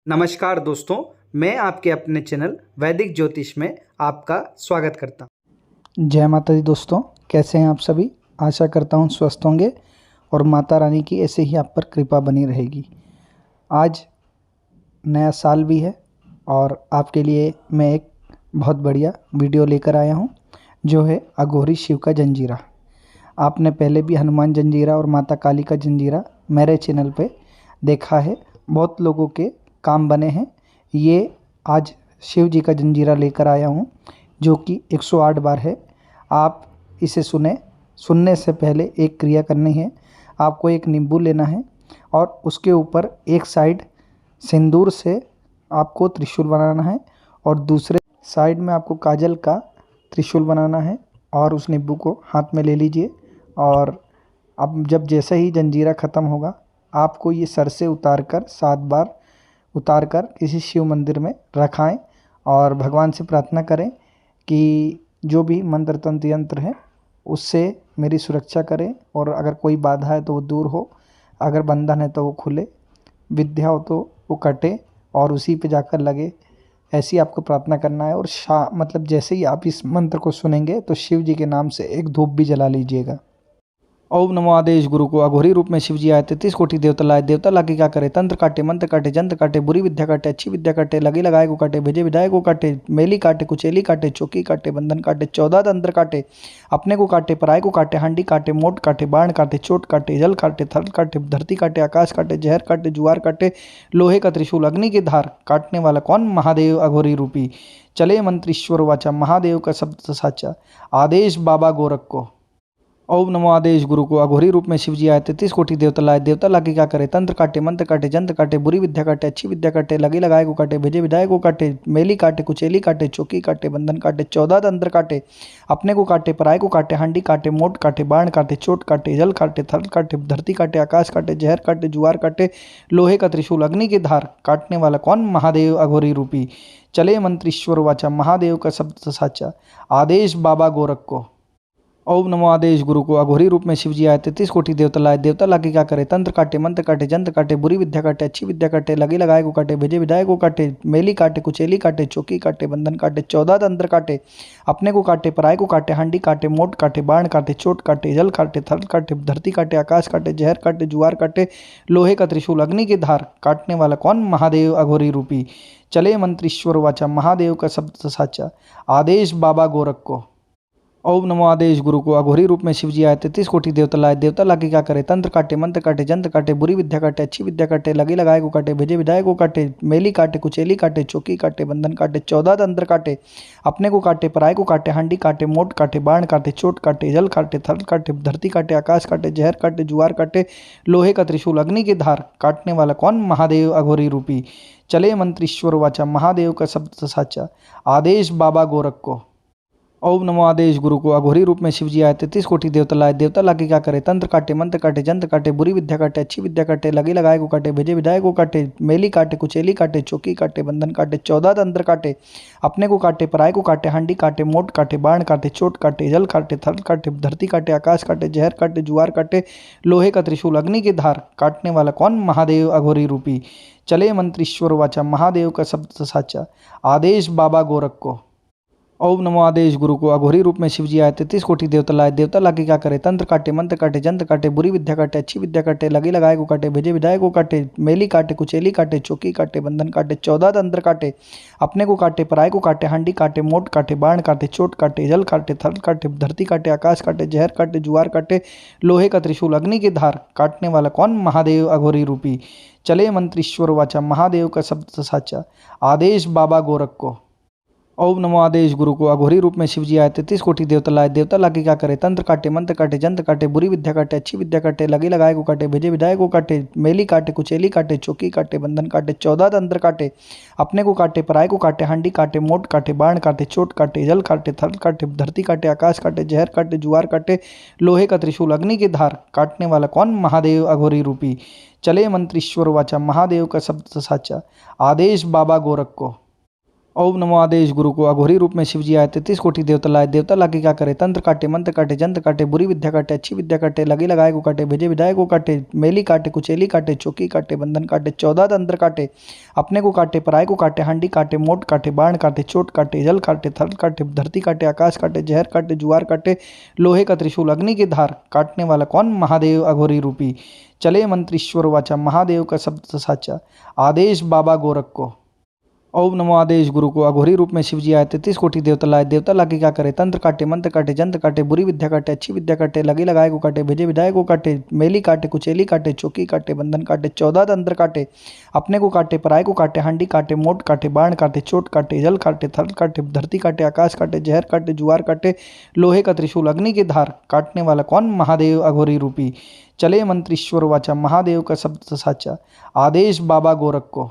नमस्कार दोस्तों, मैं आपके अपने चैनल वैदिक ज्योतिष में आपका स्वागत करता हूँ। जय माता दी दोस्तों, कैसे हैं आप सभी। आशा करता हूँ स्वस्थ होंगे और माता रानी की ऐसे ही आप पर कृपा बनी रहेगी। आज नया साल भी है और आपके लिए मैं एक बहुत बढ़िया वीडियो लेकर आया हूँ जो है अघोरी शिव का जंजीरा। आपने पहले भी हनुमान जंजीरा और माता काली का जंजीरा मेरे चैनल पे देखा है, बहुत लोगों के काम बने हैं। ये आज शिव जी का जंजीरा लेकर आया हूँ जो कि 108 बार है। आप इसे सुनने से पहले एक क्रिया करनी है। आपको एक नींबू लेना है और उसके ऊपर एक साइड सिंदूर से आपको त्रिशूल बनाना है और दूसरे साइड में आपको काजल का त्रिशूल बनाना है और उस नींबू को हाथ में ले लीजिए। और अब जैसे ही जंजीरा ख़त्म होगा आपको ये सर से उतार कर 7 बार उतार कर किसी शिव मंदिर में रखाएं और भगवान से प्रार्थना करें कि जो भी मंत्र तंत्र यंत्र है उससे मेरी सुरक्षा करें और अगर कोई बाधा है तो वो दूर हो, अगर बंधन है तो वो खुले, विद्या हो तो वो कटे और उसी पे जाकर लगे। ऐसी आपको प्रार्थना करना है। और जैसे ही आप इस मंत्र को सुनेंगे तो शिव जी के नाम से एक धूप भी जला लीजिएगा। ओम नमो आदेश गुरु को। अघोरी रूप में शिव जी आए, 33 कोटि देवता लाए। देवता लाके क्या करे, तंत्र काटे, मंत्र काटे, जंत्र काटे, बुरी विद्या काटे, अच्छी विद्या काटे, लगे लगाए को काटे, भेजे विधायक को काटे, मेली काटे, कुचेली काटे, चौकी काटे, बंधन काटे, 14 तंत्र काटे, अपने को काटे, पराय को काटे, हांडी काटे, मोट काटे, बाण काटे, चोट काटे, जल काटे, थल काटे, धरती काटे, आकाश काटे, जहर काटे, जुआर काटे, लोहे का त्रिशूल, अग्नि की धार, काटने वाला कौन, महादेव अघोरी रूपी। चले मंत्रीश्वर वाचा, महादेव का शब्द साचा, आदेश बाबा गोरख को। ओम नमो आदेश गुरु को। अघोरी रूप में शिव जी आए, 33 कोटि देवता लाए। देवता लाके क्या करे, तंत्र काटे, मंत्र काटे, जंत्र काटे, बुरी विद्या काटे, अच्छी विद्या काटे, लगे लगाए को काटे, भेजे विधायक को काटे, मेली काटे, कुचेली काटे, चौकी काटे, बंधन काटे, 14 तंत्र काटे, अपने को काटे, पराय को काटे, हांडी काटे, मोट काटे, बाण काटे, चोट काटे, जल काटे, थल काटे, धरती काटे, आकाश काटे, जहर काटे, जुआर काटे, लोहे का त्रिशूल, अग्नि की धार, काटने वाला कौन, महादेव अघोरी रूपी। चले मंत्रीश्वर वाचा, महादेव का शब्द साचा, आदेश बाबा गोरख को। ओम नमो आदेश गुरु को। अघोरी रूप में शिव जी आए, 33 कोटि देवता लाए। देवता लाके क्या करे, तंत्र काटे, मंत्र काटे, जंत्र काटे, बुरी विद्या काटे, अच्छी विद्या काटे, लगे लगाए को काटे, भेजे विधायक को काटे, मेली काटे, कुचेली काटे, चौकी काटे, बंधन काटे, 14 तंत्र काटे, अपने को काटे, पराय को काटे, हांडी काटे, मोट काटे, बाण काटे, चोट काटे, जल काटे, थल काटे, धरती काटे, आकाश काटे, जहर काटे, जुआर काटे, लोहे का त्रिशूल, अग्नि की धार, काटने वाला कौन, महादेव अघोरी रूपी। चले मंत्रीश्वर वाचा, महादेव का शब्द साचा, आदेश बाबा गोरख को। ओम नमो आदेश गुरु को। अघोरी रूप में शिव जी आए, 33 कोटि देवता लाए। देवता लाके क्या करे, तंत्र काटे, मंत्र काटे, जंत्र काटे, बुरी विद्या काटे, अच्छी विद्या काटे, लगे लगाए को काटे, भेजे विधायक को काटे, मेली काटे, कुचेली काटे, चौकी काटे, बंधन काटे, 14 तंत्र काटे, अपने को काटे, पराय को काटे, हांडी काटे, मोट काटे, बाण काटे, चोट काटे, जल काटे, थल काटे, धरती काटे, आकाश काटे, जहर काटे, जुआर काटे, लोहे का त्रिशूल, अग्नि की धार, काटने वाला कौन, महादेव अघोरी रूपी। चले मंत्रीश्वर वाचा, महादेव का शब्द साचा, आदेश बाबा गोरख को। ओम नमो आदेश गुरु को। अघोरी रूप में शिव जी आए, 33 कोटि देवता लाए। देवता लाके क्या करे, तंत्र काटे, मंत्र काटे, जंत्र काटे, बुरी विद्या काटे, अच्छी विद्या काटे, लगे लगाए को काटे, भेजे विधायक को काटे, मेली काटे, कुचेली काटे, चौकी काटे, बंधन काटे, 14 तंत्र काटे, अपने को काटे, पराय को काटे, हांडी काटे, मोट काटे, बाण काटे, चोट काटे, जल काटे, थल काटे, धरती काटे, आकाश काटे, जहर काटे, जुआर काटे, लोहे का त्रिशूल, अग्नि की धार, काटने वाला कौन, महादेव अघोरी रूपी। चले मंत्रीश्वर वाचा, महादेव का शब्द साचा, आदेश बाबा गोरख को। ओम नमो आदेश गुरु को। अघोरी रूप में शिव जी आए, 33 कोटि देवता लाए। देवता लाके क्या करे, तंत्र काटे, मंत्र काटे, जंत्र काटे, बुरी विद्या काटे, अच्छी विद्या काटे, लगे लगाए को काटे, भेजे विधायक को काटे, मेली काटे, कुचेली काटे, चौकी काटे, बंधन काटे, 14 तंत्र काटे, अपने को काटे, पराय को काटे, हांडी काटे, मोट काटे, बाण काटे, चोट काटे, जल काटे, थल काटे, धरती काटे, आकाश काटे, जहर काटे, जुआर काटे, लोहे का त्रिशूल, अग्नि की धार, काटने वाला कौन, महादेव अघोरी रूपी। चले मंत्रीश्वर वाचा, महादेव का शब्द साचा, आदेश बाबा गोरख को। ओम नमो आदेश गुरु को। अघोरी रूप में शिव जी आए, 33 कोटि देवता लाए। देवता लाके क्या करे, तंत्र काटे, मंत्र काटे, जंत्र काटे, बुरी विद्या काटे, अच्छी विद्या काटे, लगे लगाए को काटे, भेजे विधायक को काटे, मेली काटे, कुचेली काटे, चौकी काटे, बंधन काटे, 14 तंत्र काटे, अपने को काटे, पराय को काटे, हांडी काटे, मोट काटे, बाण काटे, चोट काटे, जल काटे, थल काटे, धरती काटे, आकाश काटे, जहर काटे, जुआर काटे, लोहे का त्रिशूल, अग्नि की धार, काटने वाला कौन, महादेव अघोरी रूपी। चले मंत्रीश्वर वाचा, महादेव का शब्द साचा, आदेश बाबा गोरख को। ओम नमो आदेश गुरु को अघोरी रूप में शिवजी आए 33 कोटि देवता लाए। देवता लाके क्या करे, तंत्र काटे, मंत्र काटे, जंत्र काटे, बुरी विद्या काटे, अच्छी विद्या काटे, लगी लगाए को काटे, भेजे विदाए को काटे, मेली काटे, कुचेली काटे, चौकी काटे, बंधन काटे, 14 तंत्र काटे, अपने को काटे, पराय को काटे, हांडी काटे, मोट काटे, बाण काटे, चोट काटे, जल काटे, थल काटे, धरती काटे, आकाश काटे, जहर काटे, जुआर काटे, लोहे का त्रिशूल, अग्नि की धार, काटने वाला कौन, महादेव अघोरी रूपी। चले मंत्रीश्वर वाचा, महादेव का शब्द साचा, आदेश बाबा गोरख को। ओम नमो आदेश गुरु को अघोरी रूप में शिवजी आए 33 कोटि देवता लाए। देवता लाके क्या करे, तंत्र काटे, मंत्र काटे, जंत्र काटे, बुरी विद्या काटे, अच्छी विद्या काटे, लगी लगाए को काटे, भेजे विदाए को काटे, मेली काटे, कुचेली काटे, चौकी काटे, बंधन काटे, 14 तंत्र काटे, अपने को काटे, पराय को काटे, हांडी काटे, मोट काटे, बाण काटे, चोट काटे, जल काटे, थल काटे, धरती काटे, आकाश काटे, जहर काटे, जुआर काटे, लोहे का त्रिशूल, अग्नि की धार, काटने वाला कौन, महादेव अघोरी रूपी। चले मंत्रीश्वर वाचा, महादेव का शब्द साचा, आदेश बाबा गोरख को।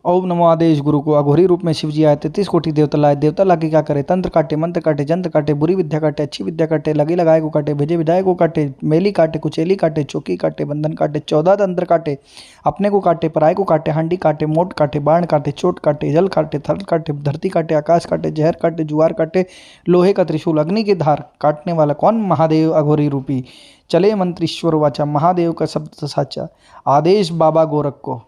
ओम नमो आदेश गुरु को अघोरी रूप में शिवजी आए 33 कोटि देवता लाए। देवता लाके क्या करे, तंत्र काटे, मंत्र काटे, जंत्र काटे, बुरी विद्या काटे, अच्छी विद्या काटे, लगी लगाए को काटे, भेजे विदाए को काटे, मेली काटे, कुचेली काटे, चौकी काटे, बंधन काटे, 14 तंत्र काटे, अपने को काटे, पराय को काटे, हांडी काटे, मोट काटे, बाण काटे, चोट काटे, जल काटे, थल काटे, धरती काटे, आकाश काटे, जहर काटे, जुआर काटे, लोहे का त्रिशूल, अग्नि की धार, काटने वाला कौन, महादेव अघोरी रूपी। चले मंत्रीश्वर वाचा, महादेव का शब्द साचा, आदेश बाबा गोरख को।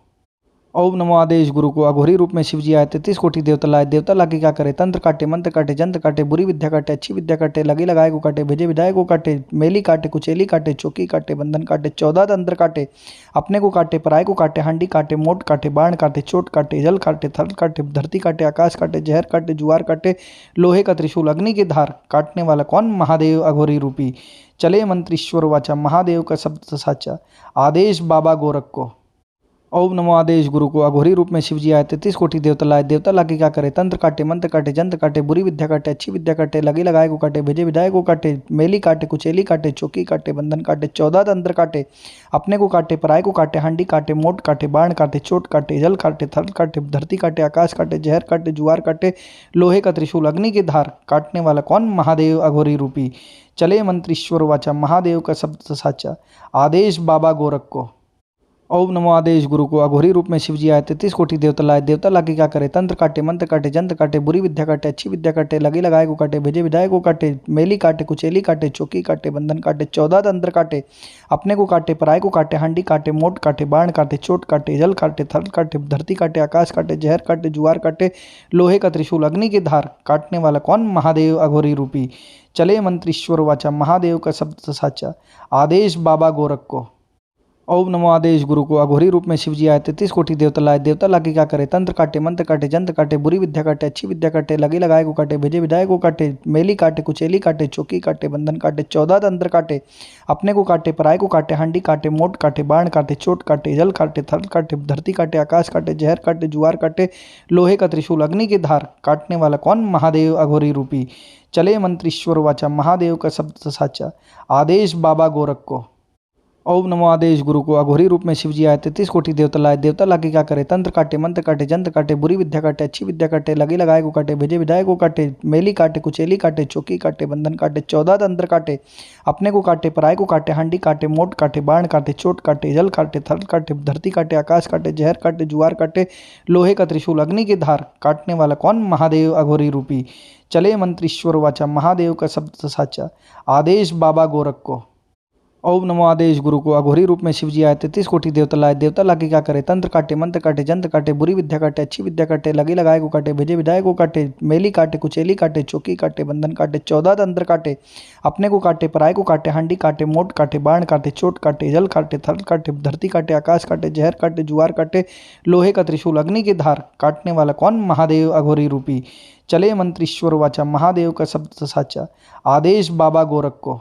ओम नमो आदेश गुरु को अघोरी रूप में शिवजी आए 33 कोटि देवता लाए। देवता लाके क्या करे, तंत्र काटे, मंत्र काटे, जंत्र काटे, बुरी विद्या काटे, अच्छी विद्या काटे, लगी लगाए को काटे, भेजे विदाए को काटे, मेली काटे, कुचेली काटे, चौकी काटे, बंधन काटे, 14 तंत्र काटे, अपने को काटे, पराय को काटे, हांडी काटे, मोट काटे, बाण काटे, चोट काटे, जल काटे, थल काटे, धरती काटे, आकाश काटे, जहर काटे, जुआर काटे, लोहे का त्रिशूल, अग्नि की धार, काटने वाला कौन, महादेव अघोरी रूपी। चले मंत्रीश्वर वाचा, महादेव का शब्द साचा, आदेश बाबा गोरख को। ओम नमो आदेश गुरु को अघोरी रूप में शिवजी आए 33 कोटि देवता लाए। देवता लाके क्या करे, तंत्र काटे, मंत्र काटे, जंत्र काटे, बुरी विद्या काटे, अच्छी विद्या काटे, लगी लगाए को काटे, भेजे विदाए को काटे, मेली काटे, कुचेली काटे, चौकी काटे, बंधन काटे, 14 तंत्र काटे, अपने को काटे, पराय को काटे, हांडी काटे, मोट काटे, बाण काटे, चोट काटे, जल काटे, थल काटे, धरती काटे, आकाश काटे, जहर काटे, जुआर काटे, लोहे का त्रिशूल, अग्नि की धार, काटने वाला कौन, महादेव अघोरी रूपी। चले मंत्रीश्वर वाचा, महादेव का शब्द साचा, आदेश बाबा गोरख को। ओम नमो आदेश गुरु को अघोरी रूप में शिवजी आए 33 कोटि देवता लाए। देवता लाके क्या करे, तंत्र काटे, मंत्र काटे, जंत्र काटे, बुरी विद्या काटे, अच्छी विद्या काटे, लगी लगाए को काटे, भेजे विदाए को काटे, मेली काटे, कुचेली काटे, चौकी काटे, बंधन काटे, 14 तंत्र काटे, अपने को काटे, पराय को काटे, हांडी काटे, मोट काटे, बाण काटे, चोट काटे, जल काटे, थल काटे, धरती काटे, आकाश काटे, जहर काटे, जुआर काटे, लोहे का त्रिशूल, अग्नि की धार, काटने वाला कौन, महादेव अघोरी रूपी। चले मंत्रीश्वर वाचा, महादेव का शब्द साचा, आदेश बाबा गोरख को। ओम नमो आदेश गुरु को अघोरी रूप में शिवजी आए 33 कोटि देवता लाए। देवता लाके क्या करे, तंत्र काटे, मंत्र काटे, जंत्र काटे, बुरी विद्या काटे, अच्छी विद्या काटे, लगी लगाए को काटे, भेजे विदाए को काटे, मेली काटे, कुचेली काटे, चौकी काटे, बंधन काटे, 14 तंत्र काटे, अपने को काटे, पराय को काटे, हांडी काटे, मोट काटे, बाण काटे, चोट काटे, जल काटे, थल काटे, धरती काटे, आकाश काटे, जहर काटे, जुआर काटे, लोहे का त्रिशूल, अग्नि की धार, काटने वाला कौन, महादेव अघोरी रूपी। चले मंत्रीश्वर वाचा, महादेव का शब्द साचा, आदेश बाबा गोरख को। ओम नमो आदेश गुरु को अघोरी रूप में शिवजी आए 33 कोटि देवता लाए। देवता लाके क्या करे, तंत्र काटे, मंत्र काटे, जंत्र काटे, बुरी विद्या काटे, अच्छी विद्या काटे, लगी लगाए को काटे, भेजे विदाए को काटे, मेली काटे, कुचेली काटे, चौकी काटे, बंधन काटे, 14 तंत्र काटे, अपने को काटे, पराय को काटे, हांडी काटे, मोट काटे, बाण काटे, चोट काटे, जल काटे, थल काटे, धरती काटे, आकाश काटे, जहर काटे, जुआर काटे, लोहे का त्रिशूल, अग्नि की धार, काटने वाला कौन, महादेव अघोरी रूपी। चले मंत्रीश्वर वाचा, महादेव का शब्द साचा, आदेश बाबा गोरख को। ओम नमो आदेश गुरु को अघोरी रूप में शिवजी आए 33 कोटि देवता लाए। देवता लाके क्या करे, तंत्र काटे, मंत्र काटे, जंत्र काटे, बुरी विद्या काटे, अच्छी विद्या काटे, लगी लगाए को काटे, भेजे विदाए को काटे, मेली काटे, कुचेली काटे, चौकी काटे, बंधन काटे, 14 तंत्र काटे, अपने को काटे, पराय को काटे, हांडी काटे, मोट काटे, बाण काटे, चोट काटे, जल काटे, थल काटे, धरती काटे, आकाश काटे, जहर काटे, जुआर काटे, लोहे का त्रिशूल, अग्नि की धार, काटने वाला कौन, महादेव अघोरी रूपी। चले मंत्रीश्वर वाचा, महादेव का शब्द साचा, आदेश बाबा गोरख को।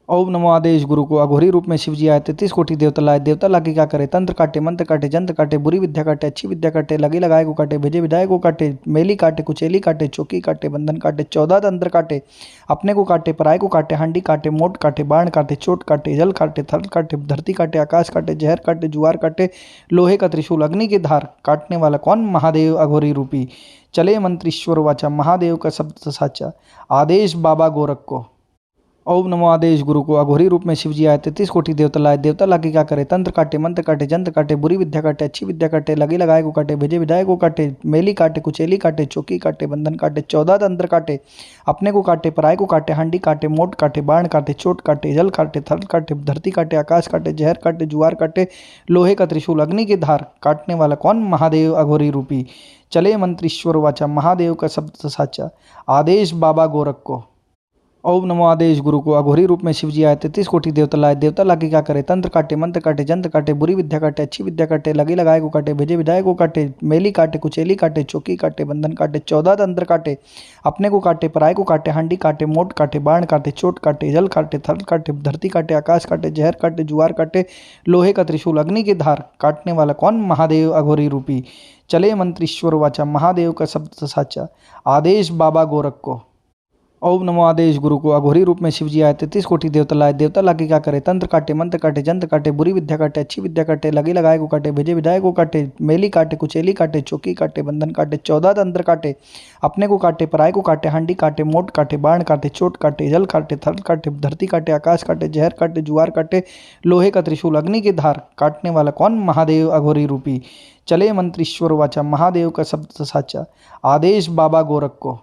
ओम नमो आदेश गुरु को अघोरी रूप में शिवजी आए 33 कोटि देवता लाए। देवता लाके क्या करे, तंत्र काटे, मंत्र काटे, जंत्र काटे, बुरी विद्या काटे, अच्छी विद्या काटे, लगी लगाए को काटे, भेजे विदाए को काटे, मेली काटे, कुचेली काटे, चौकी काटे, बंधन काटे, 14 तंत्र काटे, अपने को काटे, पराय को काटे, हांडी काटे, मोट काटे, बाण काटे, चोट काटे, जल काटे, थल काटे, धरती काटे, आकाश काटे, जहर काटे, जुआर काटे, लोहे का त्रिशूल, अग्नि की धार, काटने वाला कौन, महादेव अघोरी रूपी। चले मंत्रीश्वर वाचा, महादेव का शब्द साचा, आदेश बाबा गोरख को। ओम नमो आदेश गुरु को। अघोरी रूप में शिवजी आए, 33 कोटि देवता लाए। देवता लाके क्या करे, तंत्र काटे, मंत्र काटे, जंत्र काटे, बुरी विद्या काटे, अच्छी विद्या काटे, लगे लगाए को काटे, भेजे विदाए को काटे, मेली काटे, कुचेली काटे, चौकी काटे, बंधन काटे, 14 तंत्र काटे, अपने को काटे, पराय को काटे, हांडी काटे, मोट काटे, बाण काटे, चोट काटे, जल काटे, थल काटे, धरती काटे, आकाश काटे, जहर काटे, जुआर काटे, लोहे का त्रिशूल, अग्नि की धार, काटने वाला कौन, महादेव अघोरी रूपी। चले मंत्रीश्वर वाचा, महादेव का शब्द साचा, आदेश बाबा गोरख को। ओम नमो आदेश गुरु को। अघोरी रूप में शिवजी आए, 33 कोटि देवता लाए। देवता लाके क्या करे, तंत्र काटे, मंत्र काटे, जंत्र काटे, बुरी विद्या काटे, अच्छी विद्या काटे, लगे लगाए को काटे, भेजे विदाए को काटे, मेली काटे, कुचेली काटे, चौकी काटे, बंधन काटे, 14 तंत्र काटे, अपने को काटे, पराय को काटे, हांडी काटे, मोट काटे, बाण काटे, चोट काटे, जल काटे, थल काटे, धरती काटे, आकाश काटे, जहर काटे, जुआर काटे, लोहे का त्रिशूल, अग्नि की धार, काटने वाला कौन, महादेव अघोरी रूपी। चले मंत्रीश्वर वाचा, महादेव का शब्द साचा, आदेश बाबा गोरख को। ओम नमो आदेश गुरु को। अघोरी रूप में शिवजी आए, 33 कोटि देवता लाए। देवता लाके क्या करे, तंत्र काटे, मंत्र काटे, जंत्र काटे, बुरी विद्या काटे, अच्छी विद्या काटे, लगे लगाए को काटे, भेजे विदाए को काटे, मेली काटे, कुचेली काटे, चौकी काटे, बंधन काटे, 14 तंत्र काटे, अपने को काटे, पराय को काटे, हांडी काटे, मोट काटे, बाण काटे, चोट काटे, जल काटे, थल काटे, धरती काटे, आकाश काटे, जहर काटे, जुआर काटे, लोहे का त्रिशूल, अग्नि की धार, काटने वाला कौन, महादेव अघोरी रूपी। चले मंत्रीश्वर वाचा, महादेव का शब्द साचा, आदेश बाबा गोरख को।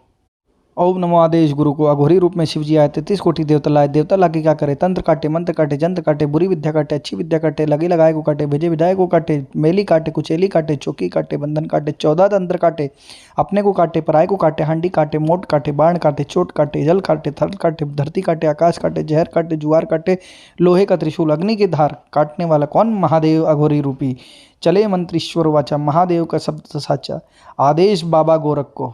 ओम नमो आदेश गुरु को। अघोरी रूप में शिवजी आए, 33 कोटि देवता लाए। देवता लाके क्या करे, तंत्र काटे, मंत्र काटे, जंत्र काटे, बुरी विद्या काटे, अच्छी विद्या काटे, लगे लगाए को काटे, भेजे विदाए को काटे, मेली काटे, कुचेली काटे, चौकी काटे, बंधन काटे, 14 तंत्र काटे, अपने को काटे, पराय को काटे, हांडी काटे, मोट काटे, बाण काटे, चोट काटे, जल काटे, थल काटे, धरती काटे, आकाश काटे, जहर काटे, जुआर काटे, लोहे का त्रिशूल, अग्नि की धार, काटने वाला कौन, महादेव अघोरी रूपी। चले मंत्रीश्वर वाचा, महादेव का शब्द साचा, आदेश बाबा गोरख को।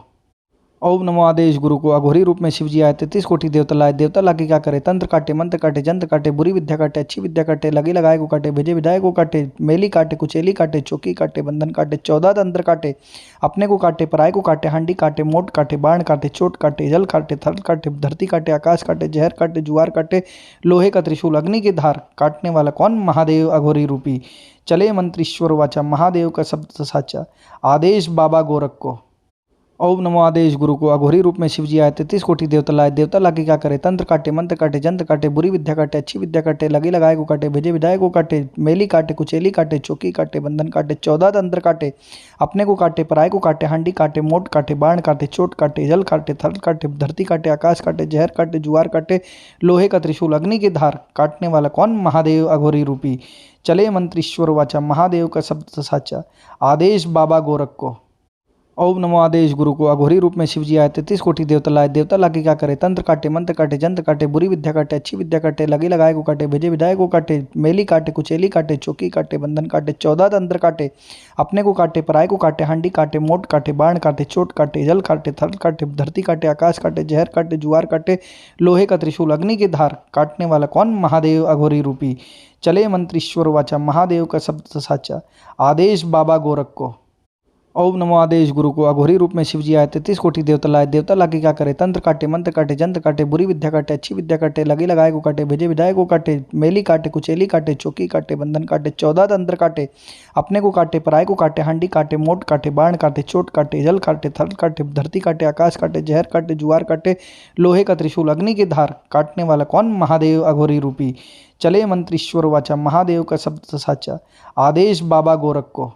ओम नमो आदेश गुरु को। अघोरी रूप में शिवजी आए, 33 कोटि देवता लाए। देवता लाके क्या करे, तंत्र काटे, मंत्र काटे, जंत्र काटे, बुरी विद्या काटे, अच्छी विद्या काटे, लगे लगाए को काटे, भेजे विदाए को काटे, मेली काटे, कुचेली काटे, चौकी काटे, बंधन काटे, 14 तंत्र काटे, अपने को काटे, पराय को काटे, हांडी काटे, मोट काटे, बाण काटे, चोट काटे, जल काटे, थल काटे, धरती काटे, आकाश काटे, जहर काटे, जुआर काटे, लोहे का त्रिशूल, अग्नि की धार, काटने वाला कौन, महादेव अघोरी रूपी। चले मंत्रीश्वर वाचा, महादेव का शब्द साचा, आदेश बाबा गोरख को। ओम नमो आदेश गुरु को। अघोरी रूप में शिवजी आए, 33 कोटि देवता लाए। देवता लाके क्या करे, तंत्र काटे, मंत्र काटे, जंत्र काटे, बुरी विद्या काटे, अच्छी विद्या काटे, लगे लगाए को काटे, भेजे विदाए को काटे, मेली काटे, कुचेली काटे, चौकी काटे, बंधन काटे, 14 तंत्र काटे, अपने को काटे, पराय को काटे, हांडी काटे, मोट काटे, बाण काटे, चोट काटे, जल काटे, थल काटे, धरती काटे, आकाश काटे, जहर काटे, जुआर काटे, लोहे का त्रिशूल, अग्नि की धार, काटने वाला कौन, महादेव अघोरी रूपी। चले मंत्रीश्वर वाचा, महादेव का शब्द साचा, आदेश बाबा गोरख को। ओम नमो आदेश गुरु को। अघोरी रूप में शिवजी आए, 33 कोटि देवता लाए। देवता लाके क्या करे, तंत्र काटे, मंत्र काटे, जंत्र काटे, बुरी विद्या काटे, अच्छी विद्या काटे, लगे लगाए को काटे, भेजे विदाए को काटे, मेली काटे, कुचेली काटे, चौकी काटे, बंधन काटे, 14 तंत्र काटे, अपने को काटे, पराय को काटे, हांडी काटे, मोट काटे, बाण काटे, चोट काटे, जल काटे, थल काटे, धरती काटे, आकाश काटे, जहर काटे, जुआर काटे, लोहे का त्रिशूल, अग्नि की धार, काटने वाला कौन, महादेव अघोरी रूपी। चले मंत्रीश्वर वाचा, महादेव का शब्द साचा, आदेश बाबा गोरख को। ओम नमो आदेश गुरु को। अघोरी रूप में शिवजी आए, 33 कोटि देवता लाए। देवता लाके क्या करे, तंत्र काटे, मंत्र काटे, जंत्र काटे, बुरी विद्या काटे, अच्छी विद्या काटे, लगे लगाए को काटे, भेजे विदाए को काटे, मेली काटे, कुचेली काटे, चौकी काटे, बंधन काटे, 14 तंत्र काटे, अपने को काटे, पराय को काटे, हांडी काटे, मोट काटे, बाण काटे, चोट काटे, जल काटे, थल काटे, धरती काटे, आकाश काटे, जहर काटे, जुआर काटे, लोहे का त्रिशूल, अग्नि की धार, काटने वाला कौन, महादेव अघोरी रूपी। चले मंत्रीश्वर वाचा, महादेव का शब्द साचा, आदेश बाबा गोरख को।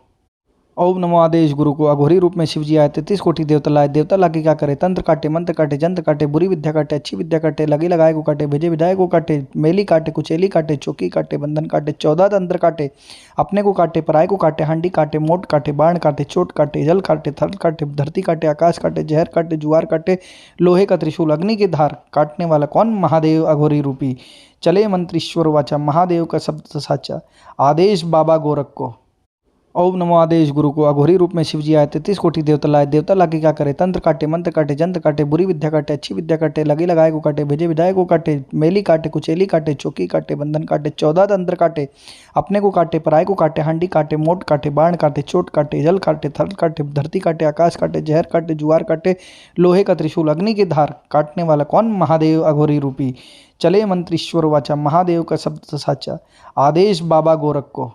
ओम नमो आदेश गुरु को। अघोरी रूप में शिवजी आए, 33 कोटि देवता लाए। देवता लाके क्या करे, तंत्र काटे, मंत्र काटे, जंत्र काटे, बुरी विद्या काटे, अच्छी विद्या काटे, लगे लगाए को काटे, भेजे विदाए को काटे, मेली काटे, कुचेली काटे, चौकी काटे, बंधन काटे, 14 तंत्र काटे, अपने को काटे, पराय को काटे, हांडी काटे, मोट काटे, बाण काटे, चोट काटे, जल काटे, थल काटे, धरती काटे, आकाश काटे, जहर काटे, जुआर काटे, लोहे का त्रिशूल, अग्नि की धार, काटने वाला कौन, महादेव अघोरी रूपी। चले मंत्रीश्वर वाचा, महादेव का शब्द साचा, आदेश बाबा गोरख को। ओम नमो आदेश गुरु को। अघोरी रूप में शिवजी आए, 33 कोटि देवता लाए। देवता लाके क्या करे, तंत्र काटे, मंत्र काटे, जंत्र काटे, बुरी विद्या काटे, अच्छी विद्या काटे, लगे लगाए को काटे, भेजे विदाए को काटे, मेली काटे, कुचेली काटे, चौकी काटे, बंधन काटे, 14 तंत्र काटे, अपने को काटे, पराय को काटे, हांडी काटे, मोट काटे, बाण काटे, चोट काटे, जल काटे, थल काटे, धरती काटे, आकाश काटे, जहर काटे, जुआर काटे, लोहे का त्रिशूल, अग्नि की धार, काटने वाला कौन, महादेव अघोरी रूपी। चले मंत्रीश्वर वाचा, महादेव का शब्द साचा, आदेश बाबा गोरख को।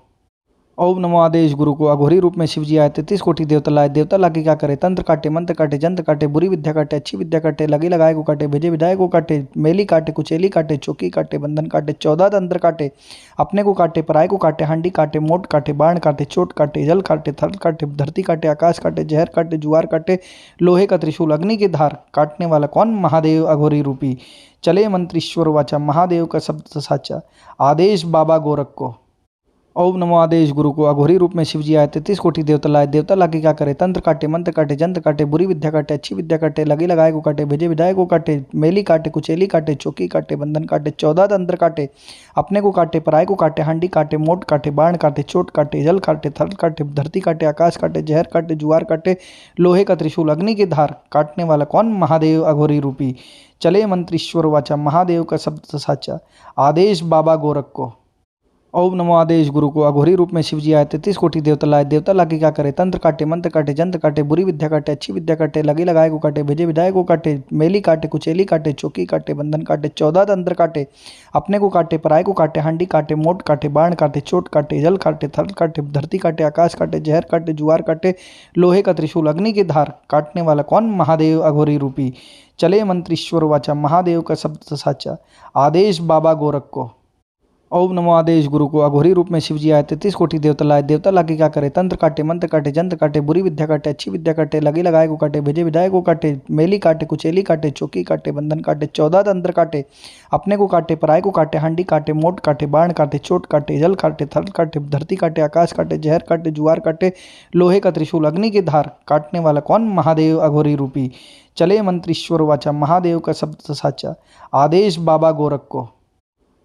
ओम नमो आदेश गुरु को अघोरी रूप में शिव जी आए 33 कोटि देवता लाए। देवता लाके क्या करे, तंत्र काटे, मंत्र काटे, जंत्र काटे, बुरी विद्या काटे, अच्छी विद्या काटे, लगे लगाए को काटे, भेजे विधायक को काटे, मेली काटे, कुचेली काटे, चौकी काटे, बंधन काटे, 14 तंत्र काटे, अपने को काटे, पराय को काटे, हांडी काटे, मोट काटे, बाण काटे, चोट काटे, जल काटे, थल काटे, धरती काटे, आकाश काटे, जहर काटे, जुआर काटे, लोहे का त्रिशूल, अग्नि की धार, काटने वाला कौन, महादेव अघोरी रूपी। चले मंत्रीश्वर वाचा, महादेव का शब्द साचा, आदेश बाबा गोरख को। ओम नमो आदेश गुरु को अघोरी रूप में शिव जी आए 33 कोटि देवता लाए। देवता लाके क्या करे, तंत्र काटे, मंत्र काटे, जंत्र काटे, बुरी विद्या काटे, अच्छी विद्या काटे, लगे लगाए को काटे, भेजे विधायक को काटे, मेली काटे, कुचेली काटे, चौकी काटे, बंधन काटे, 14 तंत्र काटे, अपने को काटे, पराय को काटे, हांडी काटे, मोट काटे, बाण काटे, चोट काटे, जल काटे, थल काटे, धरती काटे, आकाश काटे, जहर काटे, जुआर काटे, लोहे का त्रिशूल, अग्नि की धार, काटने वाला कौन, महादेव अघोरी रूपी। चले मंत्रीश्वर वाचा, महादेव का शब्द साचा, आदेश बाबा गोरख को। ओम नमो आदेश गुरु को अघोरी रूप में शिव जी आए 33 कोटि देवता लाए। देवता लाके क्या करे, तंत्र काटे, मंत्र काटे, जंत्र काटे, बुरी विद्या काटे, अच्छी विद्या काटे, लगे लगाए को काटे, भेजे विधायक को काटे, मेली काटे, कुचेली काटे, चौकी काटे, बंधन काटे, 14 तंत्र काटे, अपने को काटे, पराय को काटे, हांडी काटे, मोट काटे, बाण काटे, चोट काटे, जल काटे, थल काटे, धरती काटे, आकाश काटे, जहर काटे, जुआर काटे, लोहे का त्रिशूल, अग्नि की धार, काटने वाला कौन, महादेव अघोरी रूपी। चले मंत्रीश्वर वाचा, महादेव का शब्द साचा, आदेश बाबा गोरख को। ओम नमो आदेश गुरु को अघोरी रूप में शिव जी आए 33 कोटि देवता लाए। देवता लाके क्या करे, तंत्र काटे, मंत्र काटे, जंत्र काटे, बुरी विद्या काटे, अच्छी विद्या काटे, लगे लगाए को काटे, भेजे विधायक को काटे, मेली काटे, कुचेली काटे, चौकी काटे, बंधन काटे, 14 तंत्र काटे, अपने को काटे, पराय को काटे, हांडी काटे, मोट काटे, बाण काटे, चोट काटे, जल काटे, थल काटे, धरती काटे, आकाश काटे, जहर काटे, जुआर काटे, लोहे का त्रिशूल, अग्नि की धार, काटने वाला कौन, महादेव अघोरी रूपी। चले मंत्रीश्वर वाचा, महादेव का शब्द साचा, आदेश बाबा गोरख को।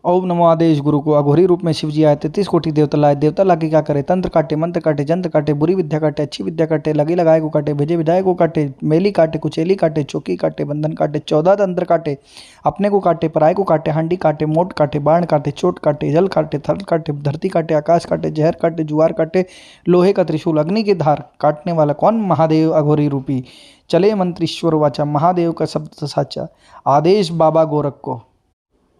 ओम नमो आदेश गुरु को अघोरी रूप में शिव जी आए 33 कोटि देवता लाए। देवता लाके क्या करे, तंत्र काटे, मंत्र काटे, जंत्र काटे, बुरी विद्या काटे, अच्छी विद्या काटे, लगे लगाए को काटे, भेजे विधायक को काटे, मेली काटे, कुचेली काटे, चौकी काटे, बंधन काटे, 14 तंत्र काटे, अपने को काटे, पराय को काटे, हांडी काटे, मोट काटे, बाण काटे, चोट काटे, जल काटे, थल काटे, धरती काटे, आकाश काटे, जहर काटे, जुआर काटे, लोहे का त्रिशूल, अग्नि की धार, काटने वाला कौन, महादेव अघोरी रूपी। चले मंत्रीश्वर वाचा, महादेव का शब्द साचा, आदेश बाबा गोरख को।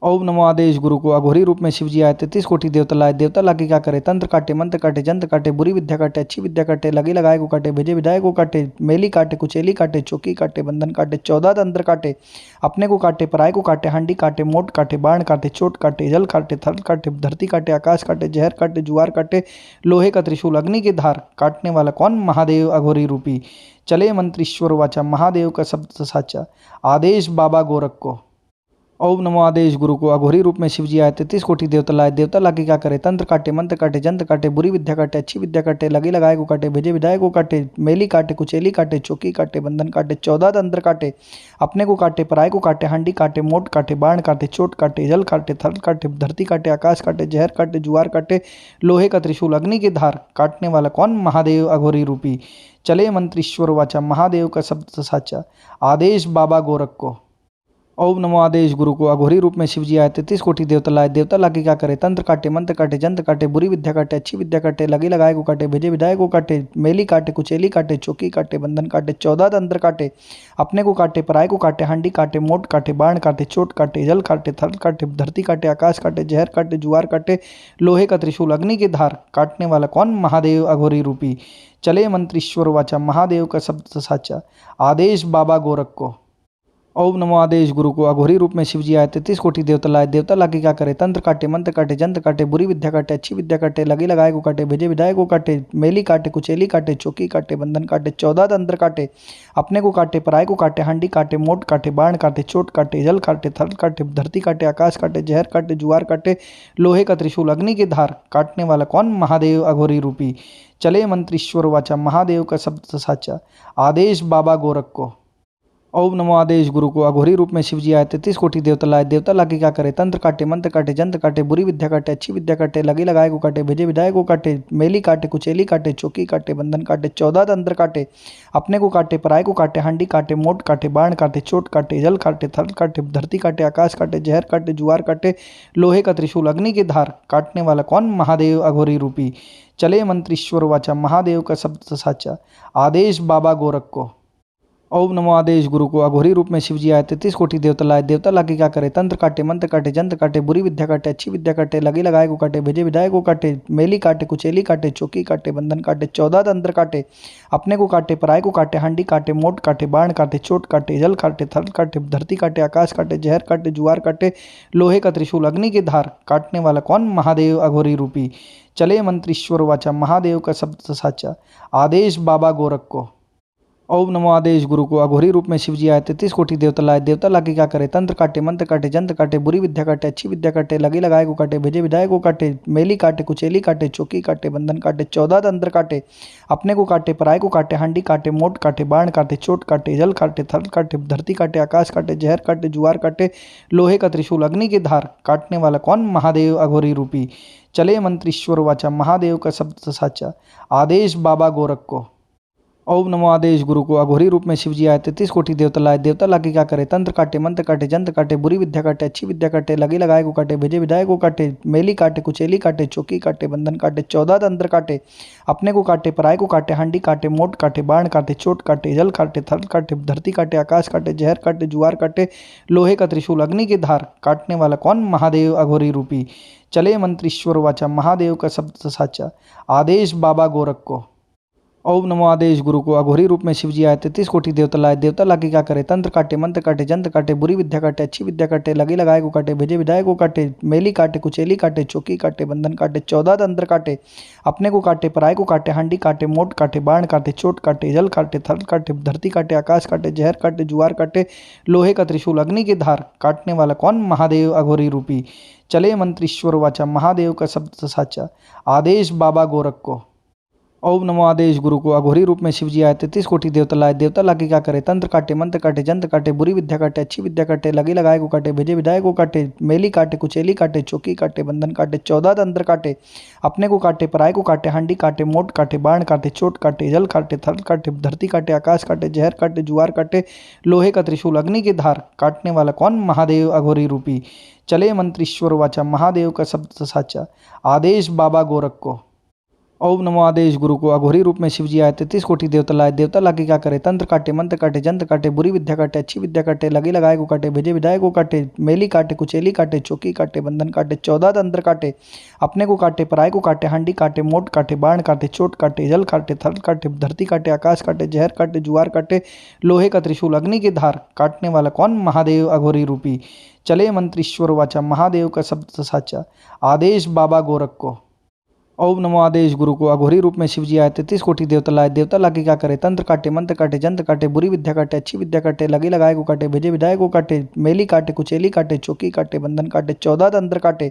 ओम नमो आदेश गुरु को अघोरी रूप में शिव जी आए 33 कोटि देवता लाए। देवता लाके क्या करे, तंत्र काटे, मंत्र काटे, जंत्र काटे, बुरी विद्या काटे, अच्छी विद्या काटे, लगे लगाए को काटे, भेजे विधायक को काटे, मेली काटे, कुचेली काटे, चौकी काटे, बंधन काटे, 14 तंत्र काटे, अपने को काटे, पराय को काटे, हांडी काटे, मोट काटे, बाण काटे, चोट काटे, जल काटे, थल काटे, धरती काटे, आकाश काटे, जहर काटे, जुआर काटे, लोहे का त्रिशूल, अग्नि की धार, काटने वाला कौन, महादेव अघोरी रूपी। चले मंत्रीश्वर वाचा, महादेव का शब्द साचा, आदेश बाबा गोरख को। ओम नमो आदेश गुरु को अघोरी रूप में शिव जी आए 33 कोटि देवता लाए। देवता लाके क्या करे, तंत्र काटे, मंत्र काटे, जंत्र काटे, बुरी विद्या काटे, अच्छी विद्या काटे, लगे लगाए को काटे, भेजे विधायक को काटे, मेली काटे, कुचेली काटे, चौकी काटे, बंधन काटे, 14 तंत्र काटे, अपने को काटे, पराय को काटे, हांडी काटे, मोट काटे, बाण काटे, चोट काटे, जल काटे, थल काटे, धरती काटे, आकाश काटे, जहर काटे, जुआर काटे, लोहे का त्रिशूल, अग्नि की धार, काटने वाला कौन, महादेव अघोरी रूपी। चले मंत्रीश्वर वाचा, महादेव का शब्द साचा, आदेश बाबा गोरख को। ओम नमो आदेश गुरु को अघोरी रूप में शिव जी आए 33 कोटि देवता लाए। देवता लाके क्या करे, तंत्र काटे, मंत्र काटे, जंत्र काटे, बुरी विद्या काटे, अच्छी विद्या काटे, लगे लगाए को काटे, भेजे विधायक को काटे, मेली काटे, कुचेली काटे, चौकी काटे, बंधन काटे, 14 तंत्र काटे, अपने को काटे, पराय को काटे, हांडी काटे, मोट काटे, बाण काटे, चोट काटे, जल काटे, थल काटे, धरती काटे, आकाश काटे, जहर काटे, जुआर काटे, लोहे का त्रिशूल, अग्नि की धार, काटने वाला कौन, महादेव अघोरी रूपी। चले मंत्रीश्वर वाचा, महादेव का शब्द साचा, आदेश बाबा गोरख को। ओम नमो आदेश गुरु को अघोरी रूप में शिव जी आए 33 कोटि देवता लाए। देवता लाके क्या करे, तंत्र काटे, मंत्र काटे, जंत्र काटे, बुरी विद्या काटे, अच्छी विद्या काटे, लगे लगाए को काटे, भेजे विधायक को काटे, मेली काटे, कुचेली काटे, चौकी काटे, बंधन काटे, 14 तंत्र काटे, अपने को काटे, पराय को काटे, हांडी काटे, मोट काटे, बाण काटे, चोट काटे, जल काटे, थल काटे, धरती काटे, आकाश काटे, जहर काटे, जुआर काटे, लोहे का त्रिशूल, अग्नि की धार, काटने वाला कौन, महादेव अघोरी रूपी। चले मंत्रीश्वर वाचा, महादेव का शब्द साचा, आदेश बाबा गोरख को। ओम नमो आदेश गुरु को अघोरी रूप में शिव जी आए 33 कोटि देवता लाए। देवता लाके क्या करे, तंत्र काटे, मंत्र काटे, जंत्र काटे, बुरी विद्या काटे, अच्छी विद्या काटे, लगे लगाए को काटे, भेजे विधायक को काटे, मेली काटे, कुचेली काटे, चौकी काटे, बंधन काटे, 14 तंत्र काटे, अपने को काटे, पराय को काटे, हांडी काटे, मोट काटे, बाण काटे, चोट काटे, जल काटे, थल काटे, धरती काटे, आकाश काटे, जहर काटे, जुआर काटे, लोहे का त्रिशूल, अग्नि की धार, काटने वाला कौन, महादेव अघोरी रूपी। चले मंत्रीश्वर वाचा, महादेव का शब्द साचा, आदेश बाबा गोरख को। ओम नमो आदेश गुरु को अघोरी रूप में शिव जी आए 33 कोटि देवता लाए। देवता लाके क्या करे, तंत्र काटे, मंत्र काटे, जंत्र काटे, बुरी विद्या काटे, अच्छी विद्या काटे, लगे लगाए को काटे, भेजे विदाए को काटे, मेली काटे, कुचेली काटे, चौकी काटे, बंधन काटे, 14 तंत्र काटे, अपने को काटे, पराय को काटे, हांडी काटे, मोट काटे, बाण काटे, चोट काटे, जल काटे, थल काटे, धरती काटे, आकाश काटे, जहर काटे, जुआर काटे, लोहे का त्रिशूल, अग्नि की धार, काटने वाला कौन, महादेव अघोरी रूपी। चले मंत्रीश्वर वाचा, महादेव का शब्द साचा, आदेश बाबा गोरख को। ओम नमो आदेश गुरु को अघोरी रूप में शिव जी आए 33 कोटि देवता लाए। देवता लाके क्या करे, तंत्र काटे, मंत्र काटे, जंत्र काटे, बुरी विद्या काटे, अच्छी विद्या काटे, लगे लगाए को काटे, भेजे विदाए को काटे, मेली काटे, कुचेली काटे, चौकी काटे, बंधन काटे, 14 तंत्र काटे, अपने को काटे, पराय को काटे, हांडी काटे, मोट काटे, बाण काटे, चोट काटे, जल काटे, थल काटे, धरती काटे, आकाश काटे, जहर काटे, जुआर काटे, लोहे का त्रिशूल, अग्नि की धार, काटने वाला कौन, महादेव अघोरी रूपी। चले मंत्रीश्वर वाचा, महादेव का शब्द साचा, आदेश बाबा गोरख को। ओम नमो आदेश गुरु को अघोरी रूप में शिव जी आए 33 कोटि देवता लाए। देवता लाके क्या करे, तंत्र काटे, मंत्र काटे, जंत्र काटे, बुरी विद्या काटे, अच्छी विद्या काटे, लगे लगाए को काटे, भेजे विदाए को काटे, मेली काटे, कुचेली काटे, चौकी काटे, बंधन काटे, 14 तंत्र काटे, अपने को काटे, पराय को काटे, हांडी काटे, मोट काटे, बाण काटे, चोट काटे, जल काटे, थल काटे, धरती काटे, आकाश काटे, जहर काटे, जुआर काटे, लोहे का त्रिशूल, अग्नि की धार, काटने वाला कौन, महादेव अघोरी रूपी। चले मंत्रीश्वर वाचा, महादेव का शब्द साचा, आदेश बाबा गोरख को। ओम नमो आदेश गुरु को अघोरी रूप में शिव जी आए 33 कोटि देवता लाए। देवता लाके क्या करे, तंत्र काटे, मंत्र काटे, जंत्र काटे, बुरी विद्या काटे, अच्छी विद्या काटे, लगे लगाए को काटे, भेजे विदाए को काटे, मेली काटे, कुचेली काटे, चौकी काटे, बंधन काटे, 14 तंत्र काटे, अपने को काटे, पराय को काटे, हांडी काटे, मोट काटे, बाण काटे, चोट काटे, जल काटे, थल काटे, धरती काटे, आकाश काटे, जहर काटे, जुआर काटे, लोहे का त्रिशूल, अग्नि की धार, काटने वाला कौन, महादेव अघोरी रूपी। चले मंत्रीश्वर वाचा, महादेव का शब्द साचा, आदेश बाबा गोरख को। ओम नमो आदेश गुरु को अघोरी रूप में शिव जी आए 33 कोटि देवता लाए। देवता लाके क्या करे, तंत्र काटे, मंत्र काटे, जंत्र काटे, बुरी विद्या काटे, अच्छी विद्या काटे, लगे लगाए को काटे, भेजे विदाए को काटे, मेली काटे, कुचेली काटे, चौकी काटे, बंधन काटे, 14 तंत्र काटे, अपने को काटे, पराय को काटे, हांडी काटे, मोट काटे, बाण काटे, चोट काटे, जल काटे, थल काटे, धरती काटे, आकाश काटे, जहर काटे, जुआर काटे, लोहे का त्रिशूल, अग्नि की धार, काटने वाला कौन, महादेव अघोरी रूपी। चले मंत्रीश्वर वाचा, महादेव का शब्द साचा, आदेश बाबा गोरख को। ओम नमो आदेश गुरु को अघोरी रूप में शिव जी आए 33 कोटि देवता लाए। देवता लाके क्या करे, तंत्र काटे, मंत्र काटे, जंत्र काटे, बुरी विद्या काटे, अच्छी विद्या काटे, लगे लगाए को काटे, भेजे विदाए को काटे, मेली काटे, कुचेली काटे, चौकी काटे, बंधन काटे, 14 तंत्र काटे, अपने को काटे, पराय को काटे, हांडी काटे, मोट काटे, बाण काटे, चोट काटे, जल काटे, थल काटे, धरती काटे, आकाश काटे, जहर काटे, जुआर काटे, लोहे का त्रिशूल, अग्नि की धार, काटने वाला कौन, महादेव अघोरी रूपी। चले मंत्रीश्वर वाचा, महादेव का शब्द साचा, आदेश बाबा गोरख को। ओम नमो आदेश गुरु को अघोरी रूप में शिव जी आए 33 कोटि देवता लाए। देवता लाके क्या करे, तंत्र काटे, मंत्र काटे, जंत्र काटे, बुरी विद्या काटे, अच्छी विद्या काटे, लगे लगाए को काटे, भेजे विदाए को काटे, मेली काटे, कुचेली काटे, चौकी काटे, बंधन काटे, 14 तंत्र काटे,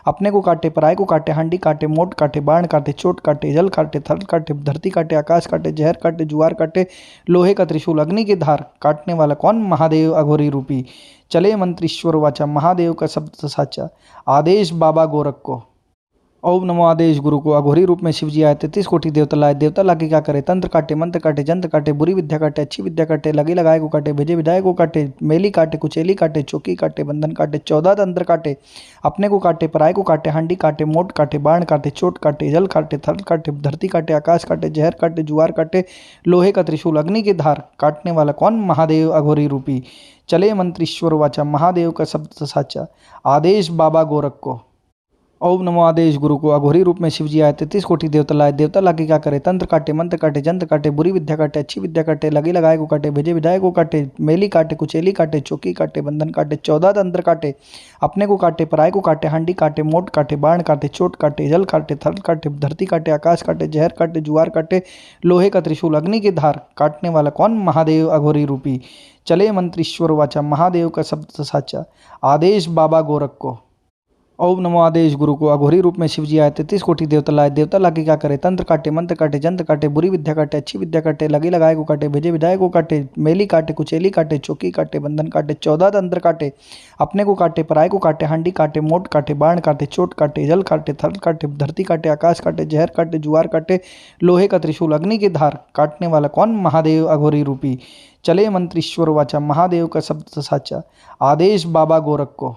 अपने को काटे, पराय को काटे, हांडी काटे, मोट काटे, बाण काटे, चोट काटे, जल काटे, थल काटे, धरती काटे, आकाश काटे, जहर काटे, जुआर काटे, लोहे का त्रिशूल, अग्नि की धार, काटने वाला कौन, महादेव अघोरी रूपी। चले मंत्रीश्वर वाचा, महादेव का शब्द साचा, आदेश बाबा गोरख को। ओम नमो आदेश गुरु को अघोरी रूप में शिव जी आए 33 कोटि देवता लाए। देवता लाके क्या करे, तंत्र काटे, मंत्र काटे, जंत्र काटे, बुरी विद्या काटे, अच्छी विद्या काटे, लगे लगाए को काटे, भेजे विदाए को काटे, मेली काटे, कुचेली काटे, चौकी काटे, बंधन काटे, 14 तंत्र काटे, अपने को काटे, पराय को काटे, हांडी काटे, मोट काटे, बाण काटे, चोट काटे, जल काटे, थल काटे, धरती काटे, आकाश काटे, जहर काटे, जुआर काटे, लोहे का त्रिशूल, अग्नि की धार, काटने वाला कौन, महादेव अघोरी रूपी। चले मंत्रीश्वर वाचा, महादेव का शब्द साचा, आदेश बाबा गोरख को। ओम नमो आदेश गुरु को अघोरी रूप में शिव जी आए 33 कोटि देवता लाए। देवता लाके क्या करे, तंत्र काटे, मंत्र काटे, जंत्र काटे, बुरी विद्या काटे, अच्छी विद्या काटे, लगे लगाए को काटे, भेजे विदाए को काटे, मेली काटे, कुचेली काटे, चौकी काटे, बंधन काटे, 14 तंत्र काटे, अपने को काटे, पराय को काटे, हांडी काटे, मोट काटे, बाण काटे, चोट काटे, जल काटे, थल काटे, धरती काटे, आकाश काटे, जहर काटे, जुआर काटे, लोहे का त्रिशूल, अग्नि की धार, काटने वाला कौन, महादेव अघोरी रूपी। चले मंत्रीश्वर वाचा, महादेव का शब्द साचा, आदेश बाबा गोरख को। ओम नमो आदेश गुरु को अघोरी रूप में शिव जी आए 33 कोटि देवता लाए। देवता लाके क्या करे, तंत्र काटे, मंत्र काटे, जंत्र काटे, बुरी विद्या काटे, अच्छी विद्या काटे, लगे लगाए को काटे, भेजे विदाए को काटे, मेली काटे, कुचेली काटे, चौकी काटे, बंधन काटे, 14 तंत्र काटे, अपने को काटे, पराय को काटे, हांडी काटे, मोट काटे, बाण काटे, चोट काटे, जल काटे, थल काटे, धरती काटे, आकाश काटे, जहर काटे, जुआर काटे, लोहे का त्रिशूल, अग्नि की धार, काटने वाला कौन, महादेव अघोरी रूपी। चले मंत्रीश्वर वाचा, महादेव का शब्द साचा, आदेश बाबा गोरख को।